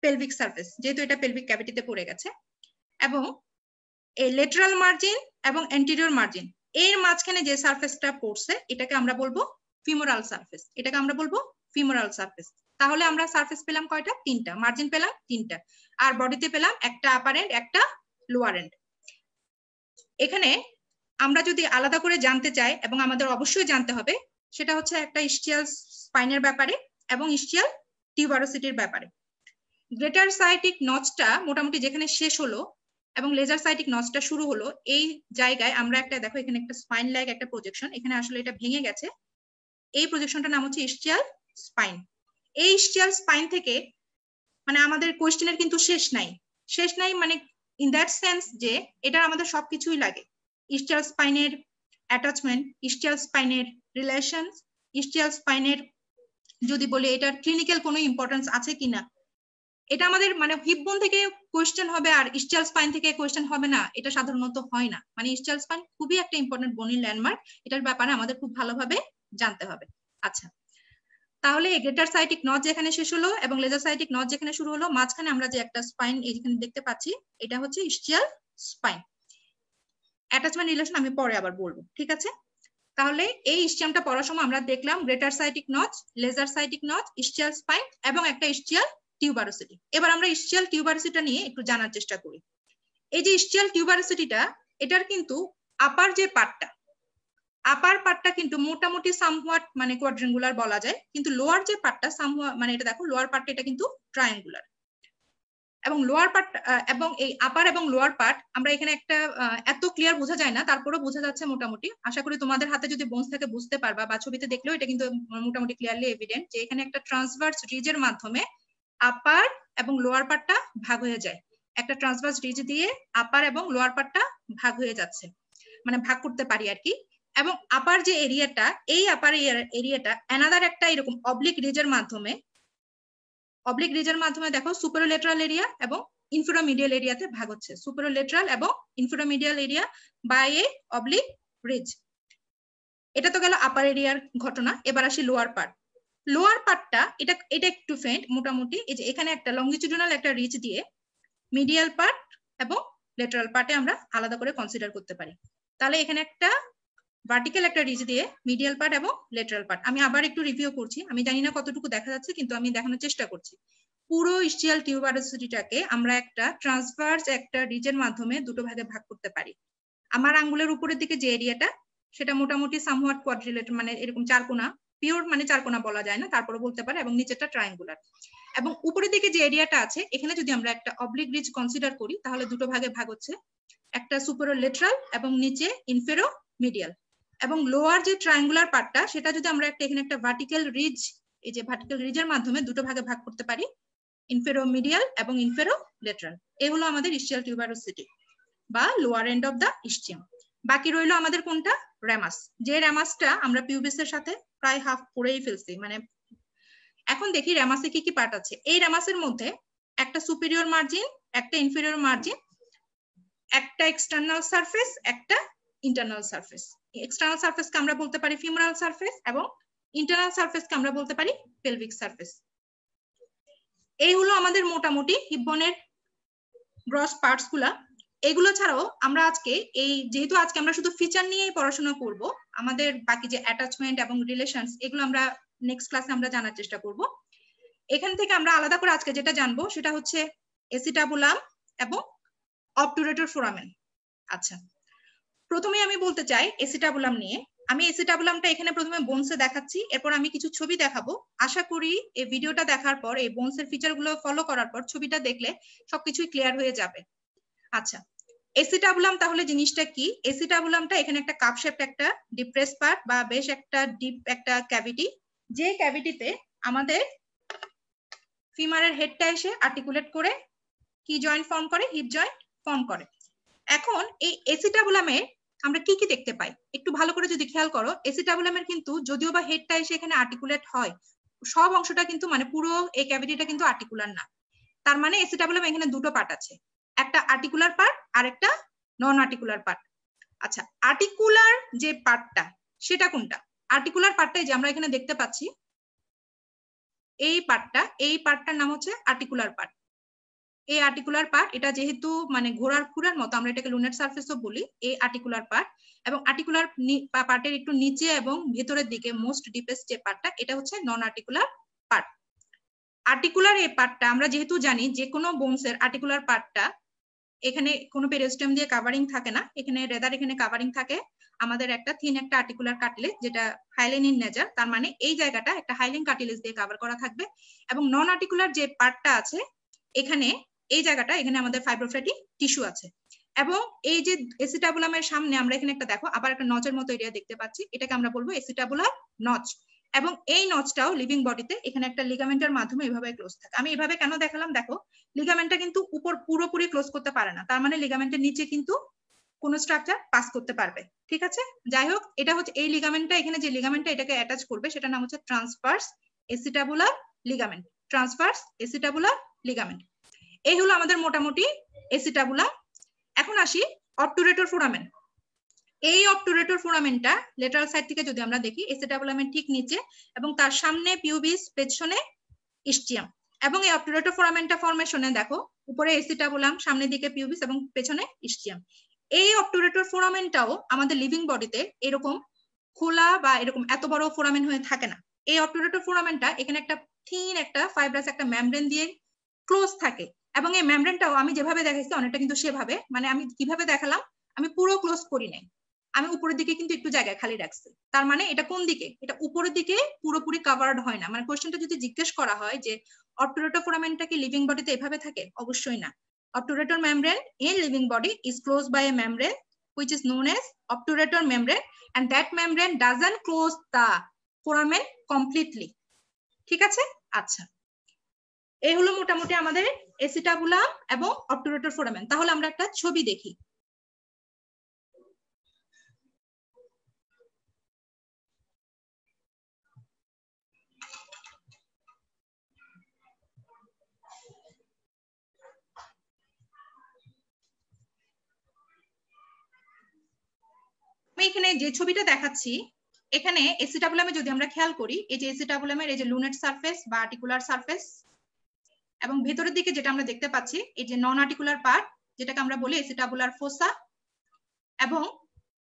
পেলভিক সারফেস, যেহেতু এটা পেলভিক ক্যাভিটিতে পড়ে গেছে। এবং এই লেটারাল মার্জিন এবং অ্যান্টেরিয়র মার্জিন এর মাঝখানে যে সারফেসটা পড়ছে, এটাকে আমরা বলবো ফিমোরাল সারফেস। এটাকে আমরা বলবো ফিমোরাল সারফেস। তাহলে আমরা সারফেস পেলাম কয়টা? তিনটা। মার্জিন পেলাম তিনটা, আর বডিতে পেলাম একটা আপার এন্ড, একটা লোয়ার এন্ড। এখানে আমরা যদি আলাদা করে জানতে চাই, এবং আমাদের অবশ্যই জানতে হবে, সেটা হচ্ছে একটা ইস্টিয়াল স্পাইনের ব্যাপারে এবং ইস্টিয়াল টিউবারোসিটির ব্যাপারে। গ্রেটার সায়াটিক নচটা মোটামুটি যেখানে শেষ হলো এবং লেজার সাইটিক নচটা শুরু হলো, এই জায়গায় আমরা একটা, দেখো এখানে একটা স্পাইন লাইক একটা প্রজেকশন, এখানে আসলে এটা ভেঙে গেছে। এই প্রজেকশনটার নাম হচ্ছে ইস্টিয়াল স্পাইন। এই ইস্টিয়াল স্পাইন থেকে মানে আমাদের কোয়েশ্চেনের কিন্তু শেষ নাই মানে ইন দ্যাট সেন্স যে এটা আমাদের সবকিছুই লাগে। ইস্টিয়াল স্পাইনের অ্যাটাচমেন্ট, ইস্টিয়াল স্পাইনের রিলেশন, ইস্টিয়াল স্পাইনের যদি বলি এটার ক্লিনিক্যাল কোনো ইম্পর্টেন্স আছে কিনা, এটা আমাদের মানে হিপ বোন থেকে কোয়েশ্চেন হবে আর ইস্টিয়াল স্পাইন থেকে কোয়েশ্চেন হবে না, এটা সাধারণত হয় না। মানে ইস্টিয়াল স্পাইন খুবই একটা ইম্পর্টেন্ট বোনের ল্যান্ডমার্ক, এটার ব্যাপারে আমাদের খুব ভালোভাবে জানতে হবে। আচ্ছা, তাহলে গ্রেটার সায়াটিক নচ যেখানে শেষ হলো এবং লেজার সায়াটিক নচ যেখানে শুরু হলো, মাঝখানে আমরা যে একটা স্পাইন এইখানে দেখতে পাচ্ছি, এটা হচ্ছে ইস্টিয়াল স্পাইন। অ্যাটাচমেন্ট রিলেশন আমি পরে আবার বলবো, ঠিক আছে? তাহলে এই ইস্টিয়ামটা পড়ার সময় আমরা দেখলাম greater sciatic notch, lesser sciatic notch, ischial spine এবং একটা ইস্টিয়াল টিউবারোসিটি। এবার আমরা ইস্টিয়াল টিউবারোসিটিটা নিয়ে একটু জানার চেষ্টা করি। এই যে ইস্টিয়াল টিউবারোসিটিটা, এটার কিন্তু আপার যে পার্টটা, আপার পার্টটা কিন্তু মোটামুটি সামহাট মানে কোয়াড্রাঙ্গুলার বলা যায়, কিন্তু লোয়ার যে পার্টটা সামহাট মানে এটা দেখো লোয়ার পার্টটা এটা কিন্তু ট্রায়াঙ্গুলার। এবং লোয়ার পার্ট এবং এই আপার এবং লোয়ার পার্ট আমরা এখানে একটা এত ক্লিয়ার বোঝা যায় না, তারপরেও বোঝা যাচ্ছে মোটামুটি। আশা করি তোমাদের হাতে যদি বোনস থাকে বুঝতে পারবা, বা ছবিতে দেখলেও এটা কিন্তু মোটামুটি ক্লিয়ারলি এভিডেন্ট যে এখানে একটা ট্রান্সভার্স রিজের মাধ্যমে আপার এবং লোয়ার পার্টটা ভাগ হয়ে যায়। একটা ট্রান্সভার্স রিজ দিয়ে আপার এবং লোয়ার পার্টটা ভাগ হয়ে যাচ্ছে, মানে ভাগ করতে পারি আর কি। এবং আপার যে এরিয়াটা, এই আপার এরিয়াটা অ্যানাদার একটা এরকম অবলিক রিজের মাধ্যমে দেখো সুপারোলেটারাল এরিয়া এবং ইনফেরোমিডিয়াল এরিয়াতে ভাগ হচ্ছে। সুপারোলেটারাল এবং inferomedial area by a oblique ridge. এটা তো গেল আপার এরিয়ার ঘটনা। এবার আসি লোয়ার পার্ট। লোয়ার পার্টটা এটা একটু ফেন্ট মোটামুটি। এই যে এখানে একটা লংজিটিউডিনাল একটা রিজ দিয়ে মিডিয়াল পার্ট এবং লেটারাল পার্টে আমরা আলাদা করে কনসিডার করতে পারি। তাহলে এখানে একটা ভার্টিক্যাল একটা রিজ দিয়ে মিডিয়াল পার্ট এবং লেটারাল পার্ট। আমি আবার একটু রিভিউ করছি, আমি জানি না কতটুকু দেখা যাচ্ছে, কিন্তু আমি দেখানোর চেষ্টা করছি। পুরো ইস্চিয়াল টিউবারোসিটিটাকে আমরা একটা ট্রান্সভার্স একটা রিজের মাধ্যমে দুটো ভাগে ভাগ করতে পারি। আমার আঙ্গুলের উপরের দিকে যে এরিয়াটা, সেটা মোটামুটি সামহাট কোয়াড্রিলেটার, মানে এরকম চারকোনা, পিওর মানে চারকোনা বলা যায় না, তারপরে বলতে পারে, এবং নিচেরটা ট্রায়াঙ্গুলার। এবং উপরের দিকে যে এরিয়াটা আছে, এখানে যদি আমরা একটা অবলিক রিজ কনসিডার করি, তাহলে দুটো ভাগে ভাগ হচ্ছে, একটা সুপারোলেটারাল এবং নিচে ইনফেরো মিডিয়াল। এবং লোয়ার যে ট্রায়াঙ্গুলার পার্টটা, সেটা যদি আমরা এখানে একটা ভার্টিক্যাল রিজ, এই যে ভার্টিক্যাল রিজের মাধ্যমে দুটো ভাগে ভাগ করতে পারি, ইনফেরো মিডিয়াল এবং ইনফেরো লেটারাল। এই হলো আমাদের ইস্চিয়াল টিউবারোসিটি বা লোয়ার এন্ড অফ দা ইস্চিয়াম। বাকি রইলো আমাদের কোনটা? র্যামাস। যে র্যামাসটা আমরা পিউবিসের সাথে প্রায় হাফ পড়েই ফেলছি। মানে এখন দেখি র্যামাসে কি কি পার্ট আছে। এই র্যামাসের মধ্যে একটা সুপিরিয়র মার্জিন, একটা ইনফেরিয়র মার্জিন, একটা এক্সটার্নাল সারফেস, একটা ইন্টারনাল সারফেস। এক্সটার্নাল সারফেসকে আমরা বলতে পারি ফিমোরাল সারফেস এবং ইন্টারনাল সারফেসকে আমরা বলতে পারি পেলভিক সারফেস। এই হলো আমাদের মোটামুটি হিপ বোনের গ্রস পার্টস গুলা। এগুলো ছাড়াও আমরা আজকে যেহেতু আজকে আমরা শুধু ফিচার নিয়েই পড়াশোনা করব, আমাদের বাকি যে অ্যাটাচমেন্ট এবং রিলেশনস, এগুলো আমরা নেক্সট ক্লাসে আমরা জানার চেষ্টা করব। এখান থেকে আমরা আলাদা করে আজকে যেটা জানবো সেটা হচ্ছে এসিটাবুলাম এবং অবটুরেটর ফোরামেন। আচ্ছা, প্রথমে আমি বলতে চাই এসিটাবুলাম নিয়ে। আমি এসিটাবুলামটা এখানে প্রথমে বোনসে দেখাচ্ছি, এরপর আমি কিছু ছবি দেখাবো। আশা করি এই ভিডিওটা দেখার পর, এই বোনসের ফিচার গুলো ফলো করার পর ছবিটা দেখলে সবকিছুই ক্লিয়ার হয়ে যাবে। আচ্ছা, এসিটাবুলাম তাহলে জিনিসটা কি? এসিটাবুলামটা এখানে একটা কাপ শেপড একটা ডিপ্রেস পার্ট বা বেশ একটা ডিপ একটা ক্যাভিটি, যে ক্যাভিটিতে আমাদের ফিমারের হেডটা এসে আর্টিকুলেট করে কি জয়েন্ট ফর্ম করে? হিপ জয়েন্ট ফর্ম করে। এখন এই এসিটাবুলামে আমরা কি কি দেখতে পাই একটু ভালো করে যদি খেয়াল করো। এসিটাবুলামের কিন্তু যদিও বা হেডটা এসে এখানে আর্টিকুলেট হয়, সব অংশটা কিন্তু মানে পুরো এই ক্যাভিটিটা কিন্তু আর্টিকুলার না। তার মানে এসিটাবুলাম এখানে দুটো পার্ট আছে, একটা আর্টিকুলার পার্ট আর একটা নন আর্টিকুলার পার্ট। আচ্ছা, আর্টিকুলার যে পার্টটা সেটা কোনটা? আর্টিকুলার পার্টটাই যে আমরা এখানে দেখতে পাচ্ছি, এই পার্টটার নাম হচ্ছে আর্টিকুলার পার্ট। এই আর্টিকুলার পার্ট, এটা যেহেতু মানে ঘোড়ার খুরার মতো, আমরা এটাকে লুনার সারফেসও বলি, এই আর্টিকুলার পার্ট। এবং আর্টিকুলার পার্টের একটু নিচে এবং ভেতরের দিকে মোস্ট ডিপেস্ট যে পার্টটা, এটা হচ্ছে নন আর্টিকুলার পার্ট। আর্টিকুলার এই পার্টটা আমরা যেহেতু জানি যে কোনো বোনসের আর্টিকুলার পার্টটা এখানে কোনো পেরিস্টেম দিয়ে কাভারিং থাকে না, এখানে রেদার এখানে কাভারিং থাকে আমাদের একটা থিন একটা আর্টিকুলার কার্টিলেজ, যেটা হাইলেন ইন নেচার। তার মানে এই জায়গাটা একটা হাইলেন কার্টিলেজ দিয়ে কভার করা থাকবে। এবং নন আর্টিকুলার যে পার্টটা আছে এখানে, এই জায়গাটা এখানে আমাদের ফাইব্রোফ্ল্যাটি টিস্যু আছে। এবং এই যে এসিটাবুলামের সামনে আমরা এখানে একটা দেখো আবার একটা নচের মতো এরিয়া দেখতে পাচ্ছি, এটাকে আমরা বলবো এসিটাবুলার নচ। এবং এই নচটাও লিভিং বডিতে এখানে একটা লিগামেন্টের মাধ্যমে এভাবে ক্লোজ থাকে। আমি এভাবে কেন দেখালাম, দেখো লিগামেন্টটা কিন্তু উপর পুরোপুরি ক্লোজ করতে পারে না, তার মানে লিগামেন্টের নিচে কিন্তু কোন স্ট্রাকচার পাস করতে পারবে। ঠিক আছে, যাই হোক, এটা হচ্ছে এই লিগামেন্টটা, এখানে যে লিগামেন্টটা এটাকে অ্যাটাচ করবে সেটার নাম হচ্ছে ট্রান্সভার্স এসিটাবুলার লিগামেন্ট। ট্রান্সভার্স এসিটাবুলার লিগামেন্ট, এই হলো আমাদের মোটামুটি এসিটাবুলাম। এখন আসি অবটুরেটর ফোরামেন। এই অবটুরেটর ফোরামেনটা লেটারাল সাইড থেকে যদি আমরা দেখি, এসিটাবুলামের ঠিক নিচে এবং তার সামনে পিউবিস, পেছনে ইস্টিয়াম। এবং এই অবটুরেটর ফোরামেনটা ফরমেশনে দেখো, উপরে এসিটাবুলাম, সামনের দিকে পিউবিস এবং পেছনে ইস্টিয়াম। এই অবটুরেটর ফোরামেনটাও আমাদের লিভিং বডিতে এরকম খোলা বা এরকম এত বড় ফোরামেন হয়ে থাকে না। এই অবটুরেটর ফোরামেনটা এখানে একটা থিন একটা ফাইব্রাস একটা মেমব্রেন দিয়ে ক্লোজ থাকে। এবং এই মেমব্রেনটাও আমি যেভাবে দেখাইছি অনেকটা কিন্তু সেভাবে, মানে আমি কিভাবে দেখালাম, আমি পুরো ক্লোজ করি নাই, আমি উপরের দিকে কিন্তু একটু জায়গা খালি রাখছি, তার মানে এটা কোন দিকে, এটা উপরের দিকে পুরোপুরি কভারড হয় না। মানে কোশ্চেনটা যদি জিজ্ঞেস করা হয় যে অবটুরেটর ফোরামেনটা কি লিভিং বডিতে এভাবে থাকে, অবশ্যই না। Obturator membrane in living body is closed by a membrane which is known as obturator membrane and that membrane doesn't close the foramen completely. ঠিক আছে, আচ্ছা এই হলো মোটামুটি আমাদের এসিটাবুলাম এবং অবটুরেটর ফোরামেন। তাহলে আমরা একটা ছবি দেখি। আমি এখানে যে ছবিটা দেখাচ্ছি, এখানে এসিটাবুলামে যদি আমরা খেয়াল করি, এই যে এসিটাবুলামের এই যে লুনেট সারফেস বা আর্টিকুলার সারফেস, এবং ভেতরের দিকে যেটা আমরা দেখতে পাচ্ছি এই যে নন আর্টিকুলার পার্ট, যেটাকে আমরা বলি এসিটাবুলার ফোসা, এবং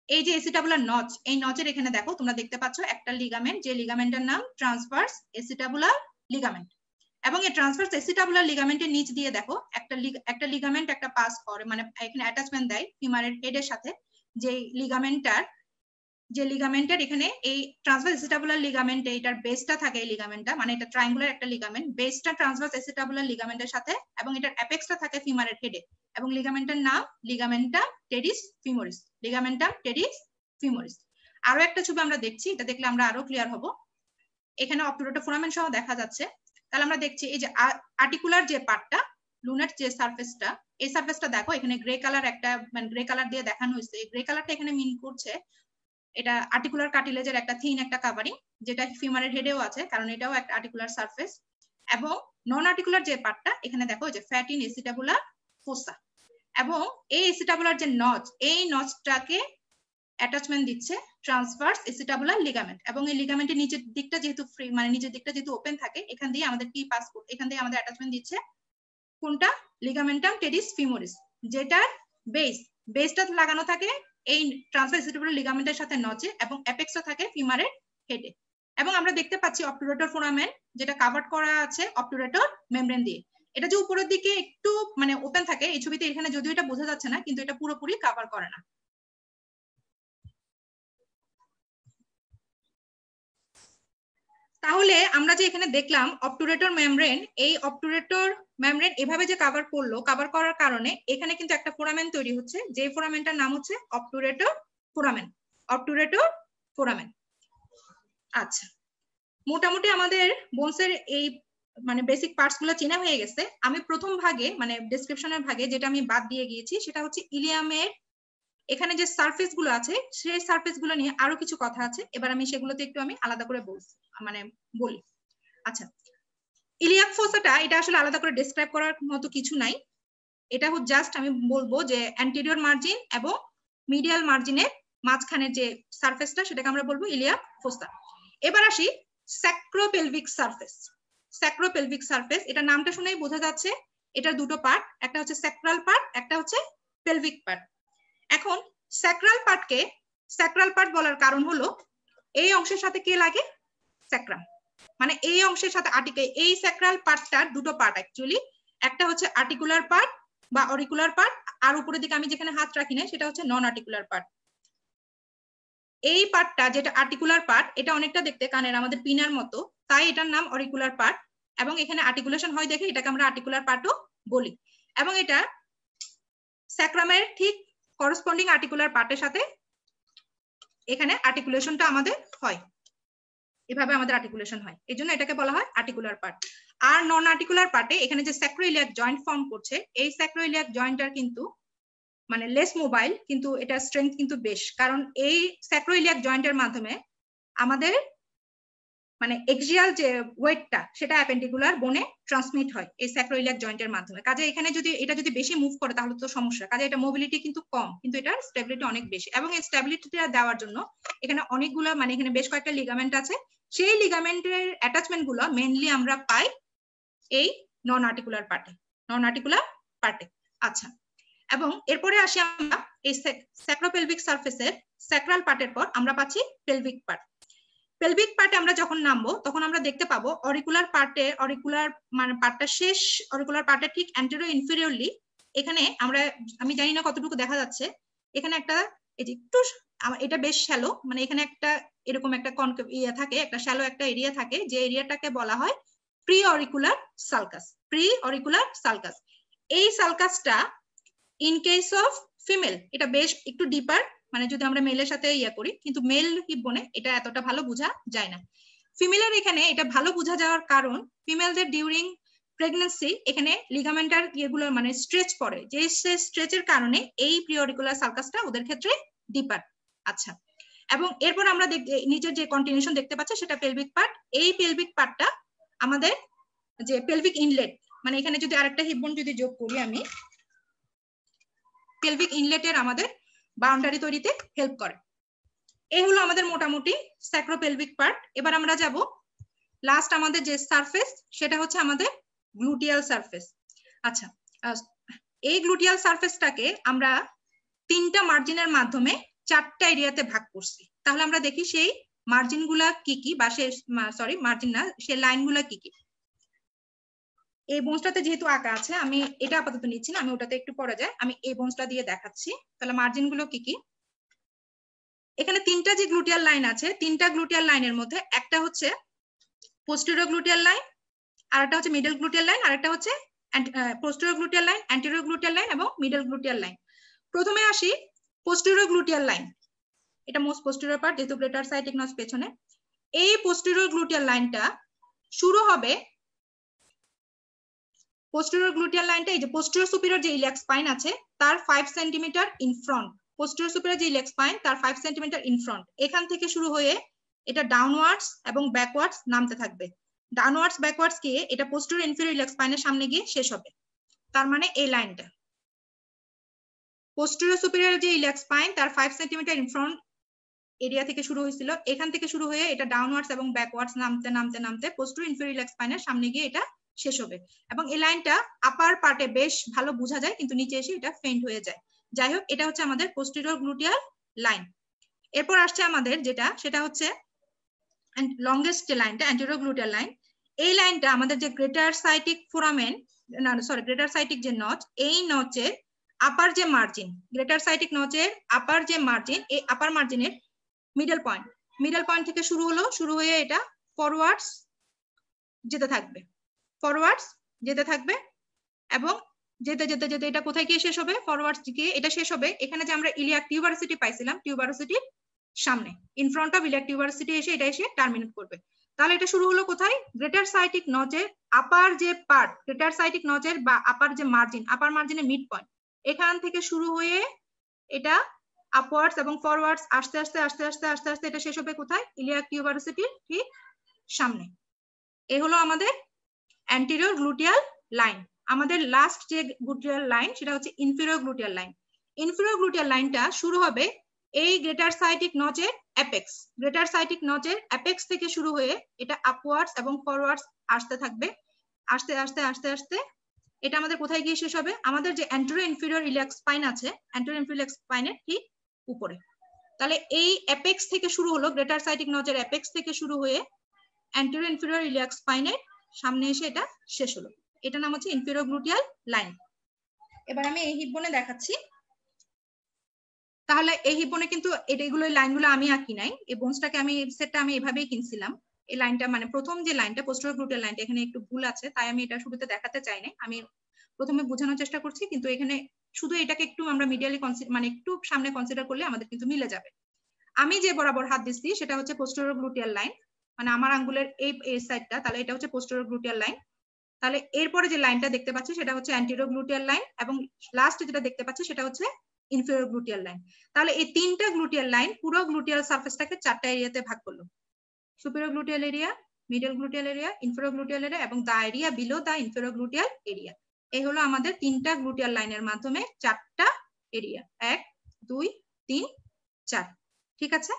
এই যে এসিটাবুলার নচ, এই নচের এখানে দেখো তোমরা দেখতে পাচ্ছ একটা লিগামেন্ট, যে লিগামেন্টের নাম ট্রান্সভার্স এসিটাবুলার লিগামেন্ট। এবং এই ট্রান্সভার্স এসিটাবুলার লিগামেন্টের নিচ দিয়ে দেখো একটা লিগামেন্ট একটা পাস করে, মানে এখানে অ্যাটাচমেন্ট দেয় ফিমারের হেডের সাথে, যে লিগামেন্টের এখানে এই ট্রান্সভার্স এসিটাবুলার লিগামেন্টে এটার বেসটা থাকে, এই লিগামেন্টটা মানে এটা ট্রায়াঙ্গুলার একটা লিগামেন্ট, বেসটা ট্রান্সভার্স এসিটাবুলার লিগামেন্টের সাথে এবং এটার অ্যাপেক্সটা থাকে ফিমারের হেডে, এবং লিগামেন্টের নাম ligamentum teres femoris, ligamentum teres femoris. আরো একটা ছবি আমরা দেখছি, এটা দেখলে আমরা আরো ক্লিয়ার হব। এখানে অবটুরেটর ফোরামেন সহ দেখা যাচ্ছে। তাহলে আমরা দেখছি এই যে আর্টিকুলার যে পার্টটা, লুনেট যে সারফেসটা, এই সারফেসটা দেখো এখানে গ্রে কালার একটা, মানে গ্রে কালার দিয়ে দেখানো হয়েছে। এই গ্রে কালারটা এখানে মিন করছে এটা আর্টিকুলার কার্টিলেজের একটা থিন একটা কাভারিং, যেটা ফিমারের হেডেও আছে, কারণ এটাও একটা আর্টিকুলার সারফেস। এবং নন আর্টিকুলার যে পার্টটা, এখানে দেখো যে ফ্যাটিন এসিটাবুলার ফোসা, এবং এই এসিটাবুলার যে নচ, এই নচটাকে অ্যাটাচমেন্ট দিচ্ছে ট্রান্সভার্স এসিটাবুলার লিগামেন্ট, এবং এই লিগামেন্টের নিচের দিকটা যেহেতু ফ্রি, মানে নিচের দিকটা যেহেতু ওপেন থাকে, এখান দিয়ে আমাদের কি পাস, এখান দিয়ে আমাদের অ্যাটাচমেন্ট দিচ্ছে কোনটা, লিগামেন্টাম টেরিস ফিমোরিস, যেটার বেসটা লাগানো থাকে এই ট্রান্সভার্স এসিটাবুলার লিগামেন্টের সাথে নচে, এবং অ্যাপেক্সটা থাকে ফিমারের হেডে। এবং আমরা দেখতে পাচ্ছি অবটুরেটর ফোরামেন যেটা কভার করা আছে অবটুরেটর মেমব্রেন দিয়ে। এটা যে উপরের দিকে একটু মানে ওপেন থাকে, এই ছবিতে এখানে যদিও এটা বোঝা যাচ্ছে না, কিন্তু এটা পুরোপুরি কভার করে না। তাহলে আমরা যে এখানে দেখলাম অবটুরেটর মেমব্রেন, এই অবটুরেটর মেমব্রেন এভাবে যে কভার করলো, কভার করার কারণে এখানে কিন্তু একটা ফোরামেন তৈরি হচ্ছে, যে ফোরামেনটার নাম হচ্ছে অবটুরেটর ফোরামেন, অবটুরেটর ফোরামেন। আচ্ছা, মোটামুটি আমাদের বোনসের এই মানে বেসিক পার্টস গুলো চেনা হয়ে গেছে। আমি প্রথম ভাগে মানে ডেসক্রিপশনের ভাগে যেটা আমি বাদ দিয়ে গিয়েছি সেটা হচ্ছে ইলিয়ামের এখানে যে সারফেস গুলো আছে, সেই সারফেস গুলো নিয়ে আরো কিছু কথা আছে, এবার আমি সেগুলোতে একটু আমি আলাদা করে বলি। আচ্ছা, ইলিয়াক ফোসাটা এটা আসলে আলাদা করে ডেসক্রাইব করার মতো কিছু নাই, এটা জাস্ট আমি বলবো যে অ্যান্টেরিয়র মার্জিন এবং মিডিয়াল মার্জিনের মাঝখানের যে সারফেসটা, সেটাকে আমরা বলবো ইলিয়াক ফোসা। এবার আসি স্যাক্রোপেলভিক সারফেস। স্যাক্রোপেলভিক সারফেস, এটা নামটা শুনেই বোঝা যাচ্ছে এটার দুটো পার্ট, একটা হচ্ছে স্যাক্রাল পার্ট, একটা হচ্ছে পেলভিক পার্ট। এখন স্যাক্রাল পার্টকে স্যাক্রাল পার্ট বলার কারণ হলো এই অংশের সাথে কে লাগে, স্যাক্রাম, মানে এই অংশের সাথে এই স্যাক্রাল পার্টটার দুটো পার্ট অ্যাকচুয়ালি, একটা হচ্ছে আর্টিকুলার পার্ট বা অরিকুলার পার্ট, আর উপরের দিকে আমি যেখানে হাত রাখি না সেটা হচ্ছে নন আর্টিকুলার পার্ট। এই পার্টটা যেটা আর্টিকুলার পার্ট, এটা অনেকটা দেখতে কানের আমাদের পিনার মতো, তাই এটার নাম অরিকুলার পার্ট, এবং এখানে আর্টিকুলেশন হয় দেখে এটাকে আমরা আর্টিকুলার পার্টও বলি। এবং এটা স্যাক্রামের ঠিক করসপন্ডিং আর্টিকুলার পার্টের সাথে এখানে আর্টিকুলেশনটা আমাদের হয়, এভাবে আমাদের আর্টিকুলেশন হয়, এই জন্য এটাকে বলা হয় আর্টিকুলার পার্ট। আর নন আর্টিকুলার পার্টে এখানে যে স্যাক্রোইলিয়াক জয়েন্ট ফর্ম করছে, এই স্যাক্রোইলিয়াক জয়েন্টটার কিন্তু মানে লেস মোবাইল, কিন্তু এটা স্ট্রেংথ কিন্তু বেশ, কারণ এই স্যাক্রোইলিয়াক জয়েন্টের মাধ্যমে আমাদের মানে এক্সিয়াল যে ওয়েটটা সেটা অ্যাপেন্ডিকুলার বোনে ট্রান্সমিট হয় এই স্যাক্রোইলিয়াক জয়েন্টের মাধ্যমে। কাজে এখানে যদি এটা বেশি মুভ করে তাহলে তো সমস্যা, কাজে এটা মোবিলিটি কিন্তু কম, কিন্তু এটার স্টেবিলিটি অনেক বেশি। এবং এই স্টেবিলিটিটা দেওয়ার জন্য এখানে অনেকগুলো মানে এখানে বেশ কয়েকটা লিগামেন্ট আছে, সেই লিগামেন্টের অ্যাটাচমেন্ট গুলো মেইনলি আমরা পাই এই নন আর্টিকুলার পার্টে। আচ্ছা, এবং এরপরে আসি আমরা এই স্যাক্রোপেলভিক সারফেসের স্যাক্রাল পার্টের পর আমরা পাচ্ছি পেলভিক পার্ট। পেলভিক পার্টে আমরা যখন নামবো তখন আমরা দেখতে পাবো অরিকুলার মানে পার্টটা শেষ, অরিকুলার পার্টের ঠিক অ্যান্টেরিয়র ইনফেরিয়রলি এখানে আমি জানি না কতটুকু দেখা যাচ্ছে, এখানে একটা এই যে একটু এটা বেশ শ্যালো, মানে এখানে একটা এরকম একটা কনকেভ ইয়ে থাকে, একটা শ্যালো একটা এরিয়া থাকে, যে এরিয়াটাকে বলা হয় pre auricular sulcus. Pre auricular sulcus, এই সালকাসটা ইন কেস অফ ফিমেল এটা বেশ একটু ডিপার, মানে যদি আমরা মেলের সাথে ইয়ে করি, কিন্তু মেল হিপ বোনে এটা এতটা ভালো বোঝা যায় না। ফিমেলের এখানে এটা ভালো বোঝা যাওয়ার কারণ ফিমেলদের ডিউরিং প্রেগন্যান্সি এখানে লিগামেন্টার ইয়েগুলো মানে স্ট্রেচ পড়ে, যে স্ট্রেচের কারণে এই প্রিঅরিকুলার সালকাসটা ওদের ক্ষেত্রে ডিপার। আচ্ছা, এবং এরপর আমরা নিচের যে কন্টিনিউশন দেখতে পাচ্ছি সেটা পেলভিক পার্ট। এই পেলভিক পার্টটা আমাদের যে পেলভিক ইনলেট, মানে এখানে যদি আরেকটা হিপ বোন যদি যোগ করি আমি, পেলভিক ইনলেটের আমাদের বাউন্ডারি তৈরিতে হেল্প করে। এই হলো আমাদের মোটামুটি স্যাক্রোপেলভিক পার্ট। এবার আমরা যাব লাস্ট আমাদের যে সারফেস, সেটা হচ্ছে আমাদের গ্লুটিয়াল সারফেস। আচ্ছা, এই গ্লুটিয়াল সারফেসটাকে আমরা 3টা মার্জিনের মাধ্যমে 4টা এরিয়াতে ভাগ করছি। তাহলে আমরা দেখি সেই মার্জিন গুলা কি কি, বা সরি মার্জিন না, সেই লাইন গুলা কি কি। এই বোনসটাতে যেহেতু আঁকা আছে, আমি এটা আপাতত নিচ্ছি না, আমি ওটাতে একটু পরে যাই, আমি এই বোনসটা দিয়ে দেখাচ্ছি। তাহলে মার্জিন গুলো কি কি, এখানে 3টা যে গ্লুটিয়াল লাইন আছে, 3টা গ্লুটিয়াল লাইনের মধ্যে একটা হচ্ছে পোস্টেরিয়র গ্লুটিয়াল লাইন, আর একটা হচ্ছে মিডল গ্লুটিয়াল লাইন, আর একটা হচ্ছে posterior gluteal line, anterior gluteal line এবং মিডল গ্লুটিয়াল লাইন। প্রথমে আসি পোস্টেরিয়র গ্লুটিয়াল লাইন, এটা মোস্ট পোস্টেরিয়র পার্ট, যেহেতু গ্রেটার সাইটিক নচ পেছনে। এই পোস্টেরিয়র গ্লুটিয়াল লাইনটা শুরু হবে, পোস্টেরিয়র গ্লুটিয়াল লাইনটা এই যে পোস্টেরিয়র সুপিরিয়র যে ইলিয়াক স্পাইন আছে তার 5 centimetre in front, posterior superior যে ইলিয়াক স্পাইন তার 5 সেন্টিমিটার ইন ফ্রন্ট, এখান থেকে শুরু হয়ে এটা ডাউনওয়ার্ডস এবং ব্যাকওয়ার্ডস নামতে থাকবে। ডাউনওয়ার্ডস ব্যাকওয়ার্ডস গিয়ে এটা পোস্টেরিয়র ইনফেরিয়র ইলিয়াক স্পাইনের সামনে গিয়ে শেষ হবে। তার মানে এই লাইনটা পোস্টেরিয়র সুপিরিয়র যে ইলিয়াক স্পাইন তার 5 সেন্টিমিটার ইন ফ্রন্ট এরিয়া থেকে শুরু হয়েছিল, এখান থেকে শুরু হয়ে এটা ডাউনওয়ার্ডস এবং ব্যাকওয়ার্ডস নামতে নামতে নামতে পোস্টেরিয়র ইনফেরিয়র ইলিয়াক স্পাইনের সামনে গিয়ে এটা শেষ হবে। এবং এই লাইনটা আপার পার্টে বেশ ভালো বোঝা যায়, কিন্তু নিচে এসে এটা ফেন্ট হয়ে যায়। যাই হোক, এটা হচ্ছে আমাদের পোস্টেরিয়র গ্লুটিয়াল লাইন। এরপর আসছে আমাদের যেটা, সেটা হচ্ছে লংগেস্ট যে লাইনটা অ্যান্টেরিয়র গ্লুটিয়াল লাইন। এই লাইনটা আমাদের যে গ্রেটার সাইটিক ফোরামেন, না সরি গ্রেটার সাইটিক যে নচ, এই নচের আপার যে মার্জিন, গ্রেটার সাইটিক নচের আপার যে মার্জিন, এই আপার মার্জিনের মিডল পয়েন্ট থেকে শুরু হলো, শুরু হয়ে এটা ফরওয়ার্ডস যেতে থাকবে, ফরওয়ার্ডস যেতে থাকবে, এবং যেতে যেতে যেতে এটা কোথায় গিয়ে শেষ হবে, ফরওয়ার্ডস গিয়ে এটা শেষ হবে এখানে যে আমরা ইলিয়াক টিউবারসিটি পাইছিলাম, টিউবারসিটির সামনে, in front of iliac tuberosity এসে এটা এসে টার্মিনেট করবে। তাহলে এটা শুরু হলো কোথায়, গ্রেটার সাইটিক নচের আপার যে পার্ট, গ্রেটার সাইটিক নচের বা আপার যে মার্জিন, আপার মার্জিনের মিড পয়েন্ট, এখান থেকে শুরু হয়ে এটা আপওয়ার্ডস এবং ফরওয়ার্ডস আস্তে আস্তে আস্তে আস্তে আস্তে আস্তে এটা শেষ হবে কোথায়, ইলিয়াক টিউবারসিটির ঠিক সামনে। এই হলো আমাদের অ্যান্টেরিয়র গ্লুটিয়াল লাইন। আমাদের লাস্ট যে গ্লুটিয়াল লাইন সেটা হচ্ছে inferior gluteal line. Inferior gluteal লাইনটা শুরু হবে এই গ্রেটার সাইটিক নচের অ্যাপেক্স, গ্রেটার সাইটিক নচের অ্যাপেক্স থেকে শুরু হয়ে এটা আপওয়ার্ডস এবং ফরওয়ার্ডস আসতে থাকবে, আস্তে আস্তে আস্তে আস্তে এটা আমাদের কোথায় গিয়ে শেষ হবে, আমাদের যে অ্যান্টেরিয়র ইনফেরিয়র ইলিয়াক স্পাইন আছে, অ্যান্টেরিয়র ইনফেরিয়র ইলিয়াক স্পাইনের ঠিক উপরে। তাহলে এই অ্যাপেক্স থেকে শুরু হলো, গ্রেটার সাইটিক নচের অ্যাপেক্স থেকে শুরু হয়ে অ্যান্টেরিয়র ইনফেরিয়র ইলিয়াক স্পাইনের সামনে এসে এটা শেষ হলো। এটা নাম হচ্ছে ইনফেরিয়র গ্লুটিয়াল লাইন। এবার আমি এই হিপ বোনে দেখাচ্ছি। তাহলে এই হিপ বোনে কিন্তু এগুলো লাইনগুলো আমি আঁকি নাই, এই বোনসটাকে আমি সেটটা আমি এভাবেই কিনছিলাম। এই লাইনটা মানে প্রথম যে লাইনটা পোস্টেরিয়র গ্লুটিয়াল লাইনটা, এখানে একটু ভুল আছে, তাই আমি এটা শুরুতে দেখাতে চাই নাই, আমি প্রথমে বোঝানোর চেষ্টা করছি, কিন্তু এখানে শুধু এটাকে একটু আমরা মিডিয়ালি মানে একটু সামনে কনসিডার করলে আমাদের কিন্তু মিলে যাবে। আমি যে বরাবর হাত দিচ্ছি সেটা হচ্ছে পোস্টেরিয়র গ্লুটিয়াল লাইন, মানে আমার আঙ্গুলের এই সাইডটা, তাহলে এটা হচ্ছে পোস্টেরিয়র গ্লুটিয়াল লাইন। তাহলে এরপরে যে লাইনটা দেখতে পাচ্ছি সেটা হচ্ছে অ্যান্টেরিয়র গ্লুটিয়াল লাইন, এবং লাস্ট যেটা দেখতে পাচ্ছি সেটা হচ্ছে ইনফেরিয়র গ্লুটিয়াল লাইন। তাহলে এই 3টা গ্লুটিয়াল লাইন পুরো গ্লুটিয়াল সারফেসটাকে 4টা এরিয়াতে ভাগ করলো, superior gluteal area, middle gluteal area, inferior gluteal area এবং the area below the inferior gluteal area. এই হলো আমাদের 3টা গ্লুটিয়াল লাইনের মাধ্যমে 4টা এরিয়া, 1 2 3 4। ঠিক আছে,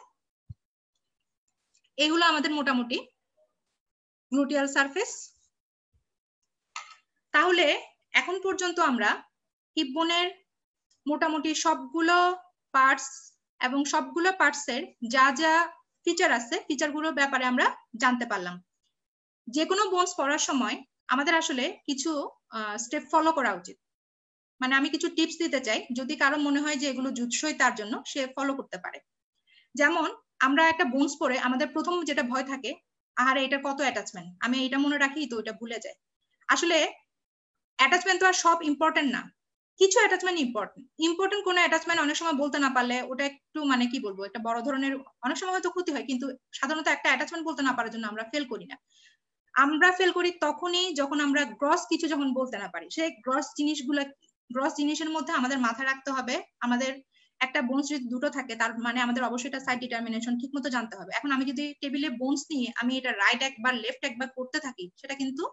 এই হলো আমাদের মোটামুটি গ্লুটিয়াল সারফেস। তাহলে এখন পর্যন্ত আমরা হিপ বোনের মোটামুটি সবগুলো পার্টস এবং সবগুলো পার্টসের যা যা ফিচার আছে, ফিচারগুলোর ব্যাপারে আমরা জানতে পারলাম। যে কোনো বোনস পড়ার সময় আমাদের আসলে কিছু স্টেপ ফলো করা উচিত, মানে আমি কিছু টিপস দিতে চাই, যদি কারো মনে হয় যে এগুলো জুৎসই তার জন্য সে ফলো করতে পারে। যেমন আমরা একটা বোনস পরে আমাদের প্রথম যেটা ভয় থাকে, আরে এটা কত অ্যাটাচমেন্ট, আমি এটা মনে রাখি তো এটা ভুলে যায়। আসলে অ্যাটাচমেন্ট তো আর সব ইম্পর্টেন্ট না, কিছু অ্যাটাচমেন্ট ইম্পর্টেন্ট কোনো অ্যাটাচমেন্ট অনেক সময় বলতে না পারলে ওটা একটু মানে কি বলবো, একটা বড় ধরনের অনেক সময় হয়তো ক্ষতি হয়, কিন্তু সাধারণত একটা অ্যাটাচমেন্ট বলতে না পারার জন্য আমরা ফেল করি না। আমরা ফেল করি তখনই যখন আমরা গ্রস কিছু যখন বলতে না পারি। সেই গ্রস জিনিসের মধ্যে আমাদের মাথায় রাখতে হবে, আমাদের একটা বোনস যদি দুটো থাকে তার মানে আমাদের অবশ্যই এটা সাইড ডিটারমিনেশন ঠিক মতো জানতে হবে। এখন আমি যদি টেবিলে বোনস নিয়ে আমি এটা রাইট একবার লেফট একবার করতে থাকি, সেটা কিন্তু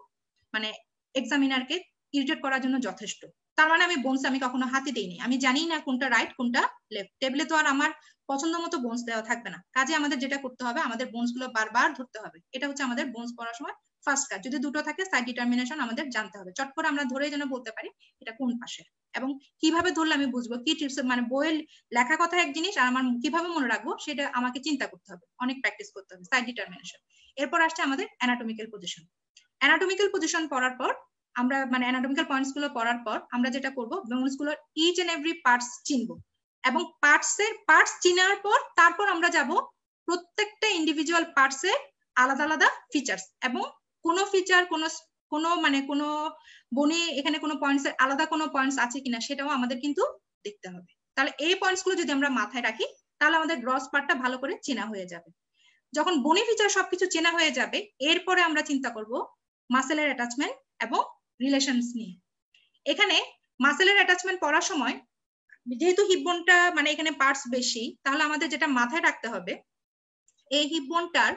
মানে এক্সামিনারকে ইরিটেট করার জন্য যথেষ্ট। তার মানে আমি বোনস আমি কখনো হাতে দিইনি, আমি জানি না কোনটা রাইট কোনটা লেফট। টেবিলে তো আর আমার পছন্দ মতো বোনস দেওয়া থাকবে না, কাজে আমাদের যেটা করতে হবে আমাদের বোনস গুলো বারবার ধরতে হবে। এটা হচ্ছে আমাদের বোনস পড়ার সময় ফার্স্ট কাজ। যদি দুটো থাকে সাইড ডিটারমিনেশন আমাদের জানতে হবে, চট করে আমরা ধরে যেন বলতে পারি এটা কোন পাশে, এবং কিভাবে ধরলে আমি বুঝবো কি টিপস, মানে বইয়ের লেখা কথা এক জিনিস আর আমার কিভাবে মনে রাখবো সেটা আমাকে চিন্তা করতে হবে, অনেক প্র্যাকটিস করতে হবে সাইড ডিটারমিনেশন। এরপর আসছে আমাদের অ্যানাটমিক্যাল পজিশন। অ্যানাটমিক্যাল পজিশন পড়ার পর আমরা মানে অ্যানাটমিক্যাল পয়েন্টস গুলো পড়ার পর আমরা যেটা করবো বোনস গুলোর ইচ এন্ড এভরি পার্টস চিনবো, এবং পার্টস চিনার পর তারপর আমরা যাব প্রত্যেকটা ইন্ডিভিজুয়াল পার্টস এর আলাদা আলাদা ফিচার্স, এবং কোনো ফিচার কোনো মানে কোনো বনে এখানে কোনো পয়েন্টস এর আলাদা কোনো পয়েন্টস আছে কিনা সেটাও আমাদের কিন্তু দেখতে হবে। তাহলে এই পয়েন্টস গুলো যদি আমরা মাথায় রাখি তাহলে আমাদের গ্রস পার্টটা ভালো করে চেনা হয়ে যাবে। যখন বনি ফিচার সবকিছু চেনা হয়ে যাবে এরপরে আমরা চিন্তা করব মাসেলের অ্যাটাচমেন্ট এবং রিলেশনস নিয়ে। এখানে মাসেলের অ্যাটাচমেন্ট পড়ার সময় যেহেতু হিপবোনটা মানে এখানে পার্টস বেশি, তাহলে আমাদের যেটা মাথায় রাখতে হবে এই হিপবোনটার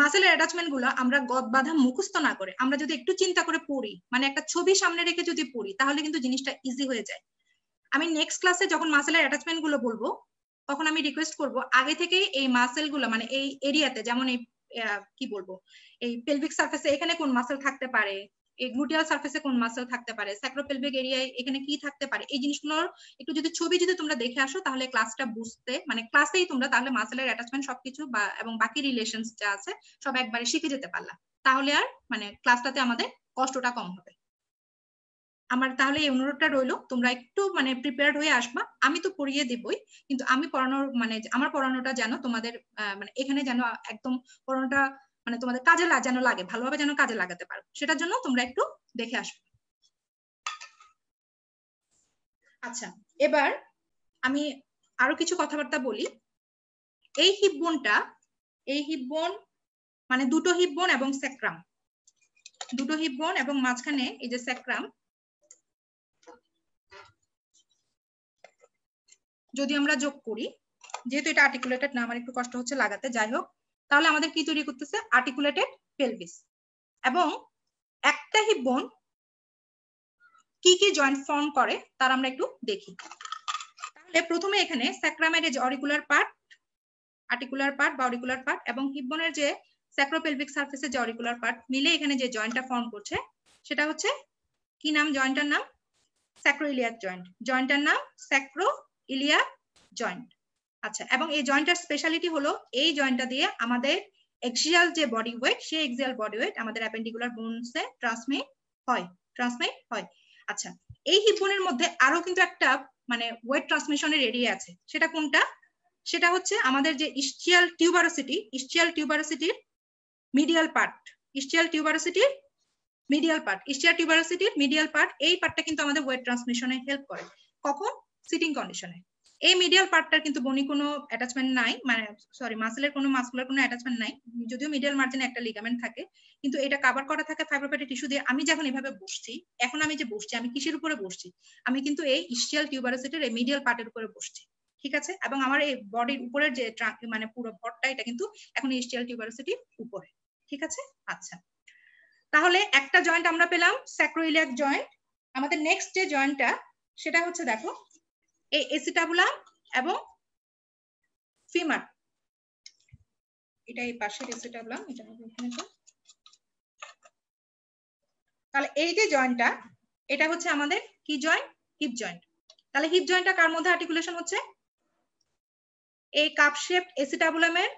মাসেলের অ্যাটাচমেন্ট গুলো আমরা গদ বাঁধা মুখস্থ না করে আমরা যদি একটু চিন্তা করে পড়ি, মানে একটা ছবি সামনে রেখে যদি পড়ি তাহলে কিন্তু জিনিসটা ইজি হয়ে যায়। আমি নেক্সট ক্লাসে যখন মাসেলের অ্যাটাচমেন্ট গুলো বলবো তখন আমি রিকোয়েস্ট করব আগে থেকেই এই মাসেল গুলো মানে এই এরিয়াতে, যেমন এই কি বলবো এই পেলভিক সারফেসে এখানে কোন মাসেল থাকতে পারে, এই গ্লুটিয়াল সারফেসে কোন মাসেল থাকতে পারে, স্যাক্রোপেলভিক এরিয়ায় এখানে কি থাকতে পারে, এই জিনিসগুলোর একটু যদি ছবি যদি তোমরা দেখে আসো তাহলে ক্লাসটা বুঝতে মানে ক্লাসেই তোমরা তাহলে মাসেলের অ্যাটাচমেন্ট সবকিছু বা এবং বাকি রিলেশনস যা আছে সব একবারে শিখে যেতে পারলা, তাহলে আর মানে ক্লাসটাতে আমাদের কষ্টটা কম হবে। আমার তাহলে এই অনুরোধটা রইলো তোমরা একটু মানে প্রিপেয়ার্ড হয়ে আসবা। আমি তো পড়িয়ে দেবই, কিন্তু আমি পড়ানোর মানে আমার পড়ানোটা যেন তোমাদের মানে এখানে যেন একদম পড়ানোটা মানে তোমাদের কাজে যেন লাগে, ভালোভাবে যেন কাজে লাগাতে পারো, সেটার জন্য তোমরা একটু দেখে আসবে। আচ্ছা, এবার আমি আরো কিছু কথাবার্তা বলি। এই হিপবোন মানে দুটো হিপবোন এবং স্যাক্রাম, দুটো হিপবোন এবং মাঝখানে এই যে স্যাক্রাম, যদি আমরা যোগ করি, যেহেতু এটা আর্টিকুলেটেড না আমার একটু কষ্ট হচ্ছে লাগাতে, যাই হোক, তাহলে আমাদের কি তৈরি করতেছে আর্টিকুলেটেড পেলভিস। এবং একটা হিপবোন কি কি জয়েন্ট ফর্ম করে তার আমরা একটু দেখি। তাহলে প্রথমে এখানে স্যাক্রামের যে অরিকুলার পার্ট, আর্টিকুলার পার্ট বা অরিকুলার পার্ট এবং হিপবোনের যে স্যাক্রোপেলভিক সারফেসের যে অরিকুলার পার্ট মিলে এখানে যে জয়েন্টটা ফর্ম করছে সেটা হচ্ছে কি নাম, জয়েন্টটার নাম স্যাক্রোইলিয়াক জয়েন্ট, জয়েন্টটার নাম স্যাক্রোইলিয়াক জয়েন্ট। আচ্ছা, এবং এই জয়েন্টটার স্পেশালিটি হলো এই জয়েন্টটা দিয়ে আমাদের এক্সিয়াল যে বডি ওয়েট সেই এক্সিয়াল বডি ওয়েট আমাদের অ্যাপেন্ডিকুলার বোনসে ট্রান্সমিট হয়। আচ্ছা, এই হিপবোনের মধ্যে আরো কিন্তু একটা মানে ওয়েট ট্রান্সমিশনের এরিয়া আছে, সেটা কোনটা? সেটা হচ্ছে আমাদের যে ইস্চিয়াল টিউবারোসিটির মিডিয়াল পার্ট, ইস্চিয়াল টিউবারোসিটির মিডিয়াল পার্ট, এই পার্টটা কিন্তু আমাদের ওয়েট ট্রান্সমিশনে হেল্প করে। কখন? সিটিং কন্ডিশনে। এই মিডিয়াল পার্টটার কিন্তু বনি কোনো অ্যাটাচমেন্ট নাই, মানে সরি মাসেলের কোনো মাসকুলার কোনো অ্যাটাচমেন্ট নাই, যদিও মিডিয়াল মার্জিনে একটা লিগামেন্ট থাকে, কিন্তু এটা কভার করা থাকে ফাইব্রোপ্যাটি টিস্যু দিয়ে। আমি যখন এভাবে বসছি, এখন আমি যে বসছি আমি কিসের উপরে বসছি? আমি কিন্তু এই ইস্চিয়াল টিউবারোসিটির এই মিডিয়াল পার্টের উপরে বসছি, ঠিক আছে? এবং আমার এই বডির উপরের যে মানে পুরো ভরটা এটা কিন্তু এখন ইস্চিয়াল টিউবারোসিটির উপরে, ঠিক আছে? আচ্ছা, তাহলে একটা জয়েন্ট আমরা পেলাম স্যাক্রোইলিয়াক জয়েন্ট। আমাদের নেক্সট যে জয়েন্টটা সেটা হচ্ছে দেখো এই এসিটাবুলাম এবং ফিমার, এটা এই পাশের এসিটাবুলাম, এটা হবে এখানে। তাহলে এই যে জয়েন্টটা এটা হচ্ছে আমাদের কি জয়েন্ট? Hip joint. তাহলে হিপ জয়েন্টটা কার মধ্যে আর্টিকুলেশন হচ্ছে? এই কাপ শেপড এসিটাবুলামের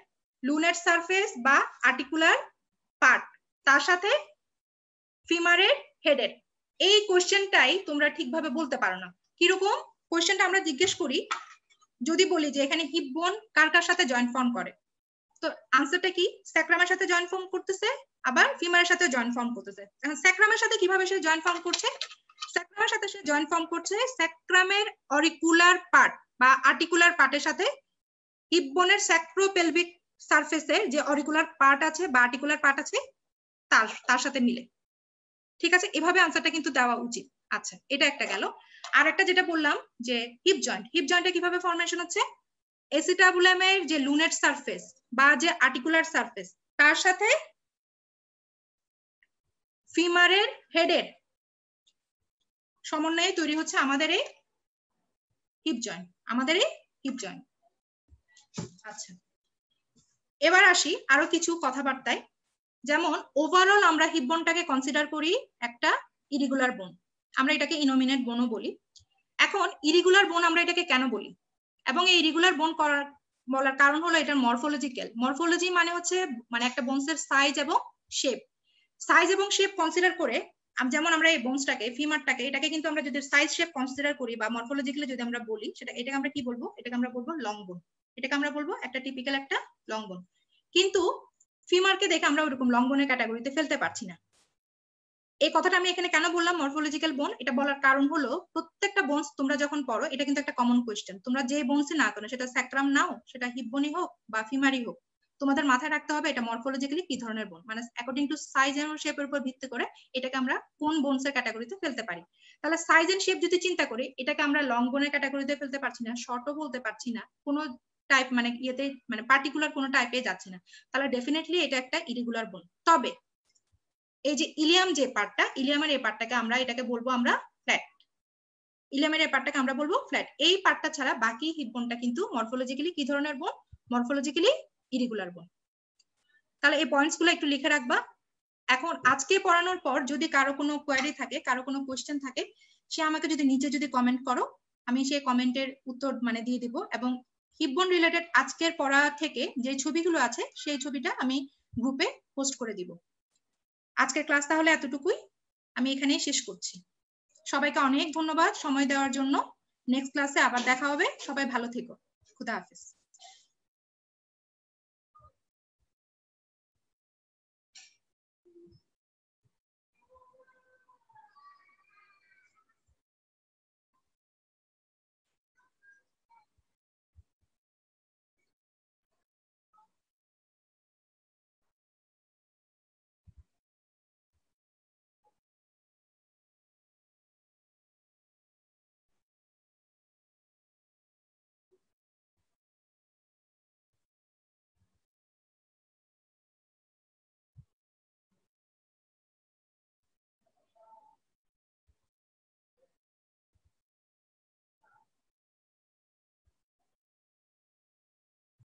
লুনেট সারফেস বা আর্টিকুলার পার্ট তার সাথে ফিমারের হেডের। এই কোশ্চেনটাই তোমরা ঠিকভাবে বলতে পারো না। কিরকম কোশ্চেনটা আমরা জিজ্ঞেস করি, যদি বলি যে এখানে হিপ বোন কার কার সাথে জয়েন্ট ফর্ম করে, তো আনসারটা কি? স্যাক্রামের সাথে জয়েন্ট ফর্ম করতেছে, আবার ফিমারের সাথে জয়েন্ট ফর্ম করতেছে। এখন স্যাক্রামের সাথে কিভাবে সে জয়েন্ট ফর্ম করছে? স্যাক্রামের সাথে সে জয়েন্ট ফর্ম করছে স্যাক্রামের অরিকুলার পার্ট বা আর্টিকুলার পার্টের সাথে হিপ বোনের স্যাক্রোপেলভিক সারফেসের যে অরিকুলার পার্ট আছে বা আর্টিকুলার পার্ট আছে তার সাথে মিলে। ঠিক আছে, এভাবে আনসারটা কিন্তু দেওয়া উচিত। আচ্ছা, এটা একটা গেল। আর একটা যেটা বললাম যে হিপ জয়েন্টে কিভাবে ফরমেশন হচ্ছে? এসিটাবুলামের যে লুনেট সারফেস বা যে আর্টিকুলার সারফেস তার সাথে ফিমারের হেডের সমন্বয়ে তৈরি হচ্ছে আমাদের এই হিপ জয়েন্ট। আচ্ছা, এবার আসি আরো কিছু কথাবার্তায়। যেমন ওভারঅল আমরা হিপ বোনটাকে কনসিডার করি একটা ইরিগুলার বোন, আমরা এটাকে ইনোমিনেট বোনও বলি। এখন ইরিগুলার বোন আমরা এটাকে কেন বলি, এবং এই ইরিগুলার বোন বলার কারণ হলো এটার মরফোলজি মানে হচ্ছে মানে একটা বোনসের সাইজ এবং শেপ কনসিডার করে, যেমন আমরা এই বোনসটাকে ফিমারটাকে এটাকে কিন্তু আমরা যদি সাইজ শেপ কনসিডার করি বা মরফোলজিক্যালি যদি আমরা বলি এটাকে আমরা কি বলবো? এটাকে আমরা বলবো লং বোন। এটাকে আমরা বলবো একটা টিপিক্যাল একটা লং বোন। কিন্তু ফিমারকে দেখে আমরা ওরকম লং বোনের ক্যাটাগরিতে ফেলতে পারছি না। এই কথাটা আমি এখানে কেন বললাম মরফোলজিক্যাল বোন? এটা বলার কারণ হলো প্রত্যেকটা বোনস তোমরা যখন পড়ো এটা কিন্তু একটা কমন কোয়েশ্চেন। তোমরা যে বোনসে না করো, সেটা স্যাক্রাম নাও, সেটা হিপ বোনই হোক বা ফিমারই হোক, তোমাদের মাথায় রাখতে হবে এটা মরফোলজিক্যালি কি ধরনের বোন, মানে অ্যাকর্ডিং টু সাইজ এন্ড শেপের উপর ভিত্তি করে এটাকে আমরা কোন বোনসের ক্যাটাগরিতে ফেলতে পারি। তাহলে সাইজ এন্ড শেপ যদি চিন্তা করি, এটাকে আমরা লং বোনের ক্যাটাগরিতে ফেলতে পারছি না, শর্টও বলতে পারছি না, কোনো টাইপ মানে ইয়েতে মানে পার্টিকুলার কোনো টাইপে যাচ্ছে না। তাহলে ডেফিনেটলি এটা একটা ইরেগুলার বোন। তবে এই যে ইলিয়াম যে পার্টটা, ইলিয়ামের এই পার্টটাকে আমরা এটাকে বলবো আমরা ফ্ল্যাট। ইলিয়ামের এই পার্টটাকে আমরা বলবো ফ্ল্যাট। এই পার্টটা ছাড়া বাকি হিপ বোনটা কিন্তু মরফোলজিক্যালি কি ধরনের বোন? মরফোলজিক্যালি ইরেগুলার বোন। তাহলে এই পয়েন্টস গুলো একটু লিখে রাখবা। এখন আজকে পড়ানোর পর যদি কারো কোনো কোয়েরি থাকে, কারো কোনো কোয়েশ্চেন থাকে, সে আমাকে যদি নিচে যদি কমেন্ট করো, আমি সেই কমেন্টের উত্তর মানে দিয়ে দিব। এবং হিপ বোন রিলেটেড আজকের পড়া থেকে যে ছবিগুলো আছে সেই ছবিটা আমি গ্রুপে পোস্ট করে দিব। আজকের ক্লাস তাহলে এতটুকুই, আমি এখানেই শেষ করছি। সবাইকে অনেক ধন্যবাদ সময় দেওয়ার জন্য। নেক্সট ক্লাসে আবার দেখা হবে। সবাই ভালো থেকো। খুদা হাফেজ।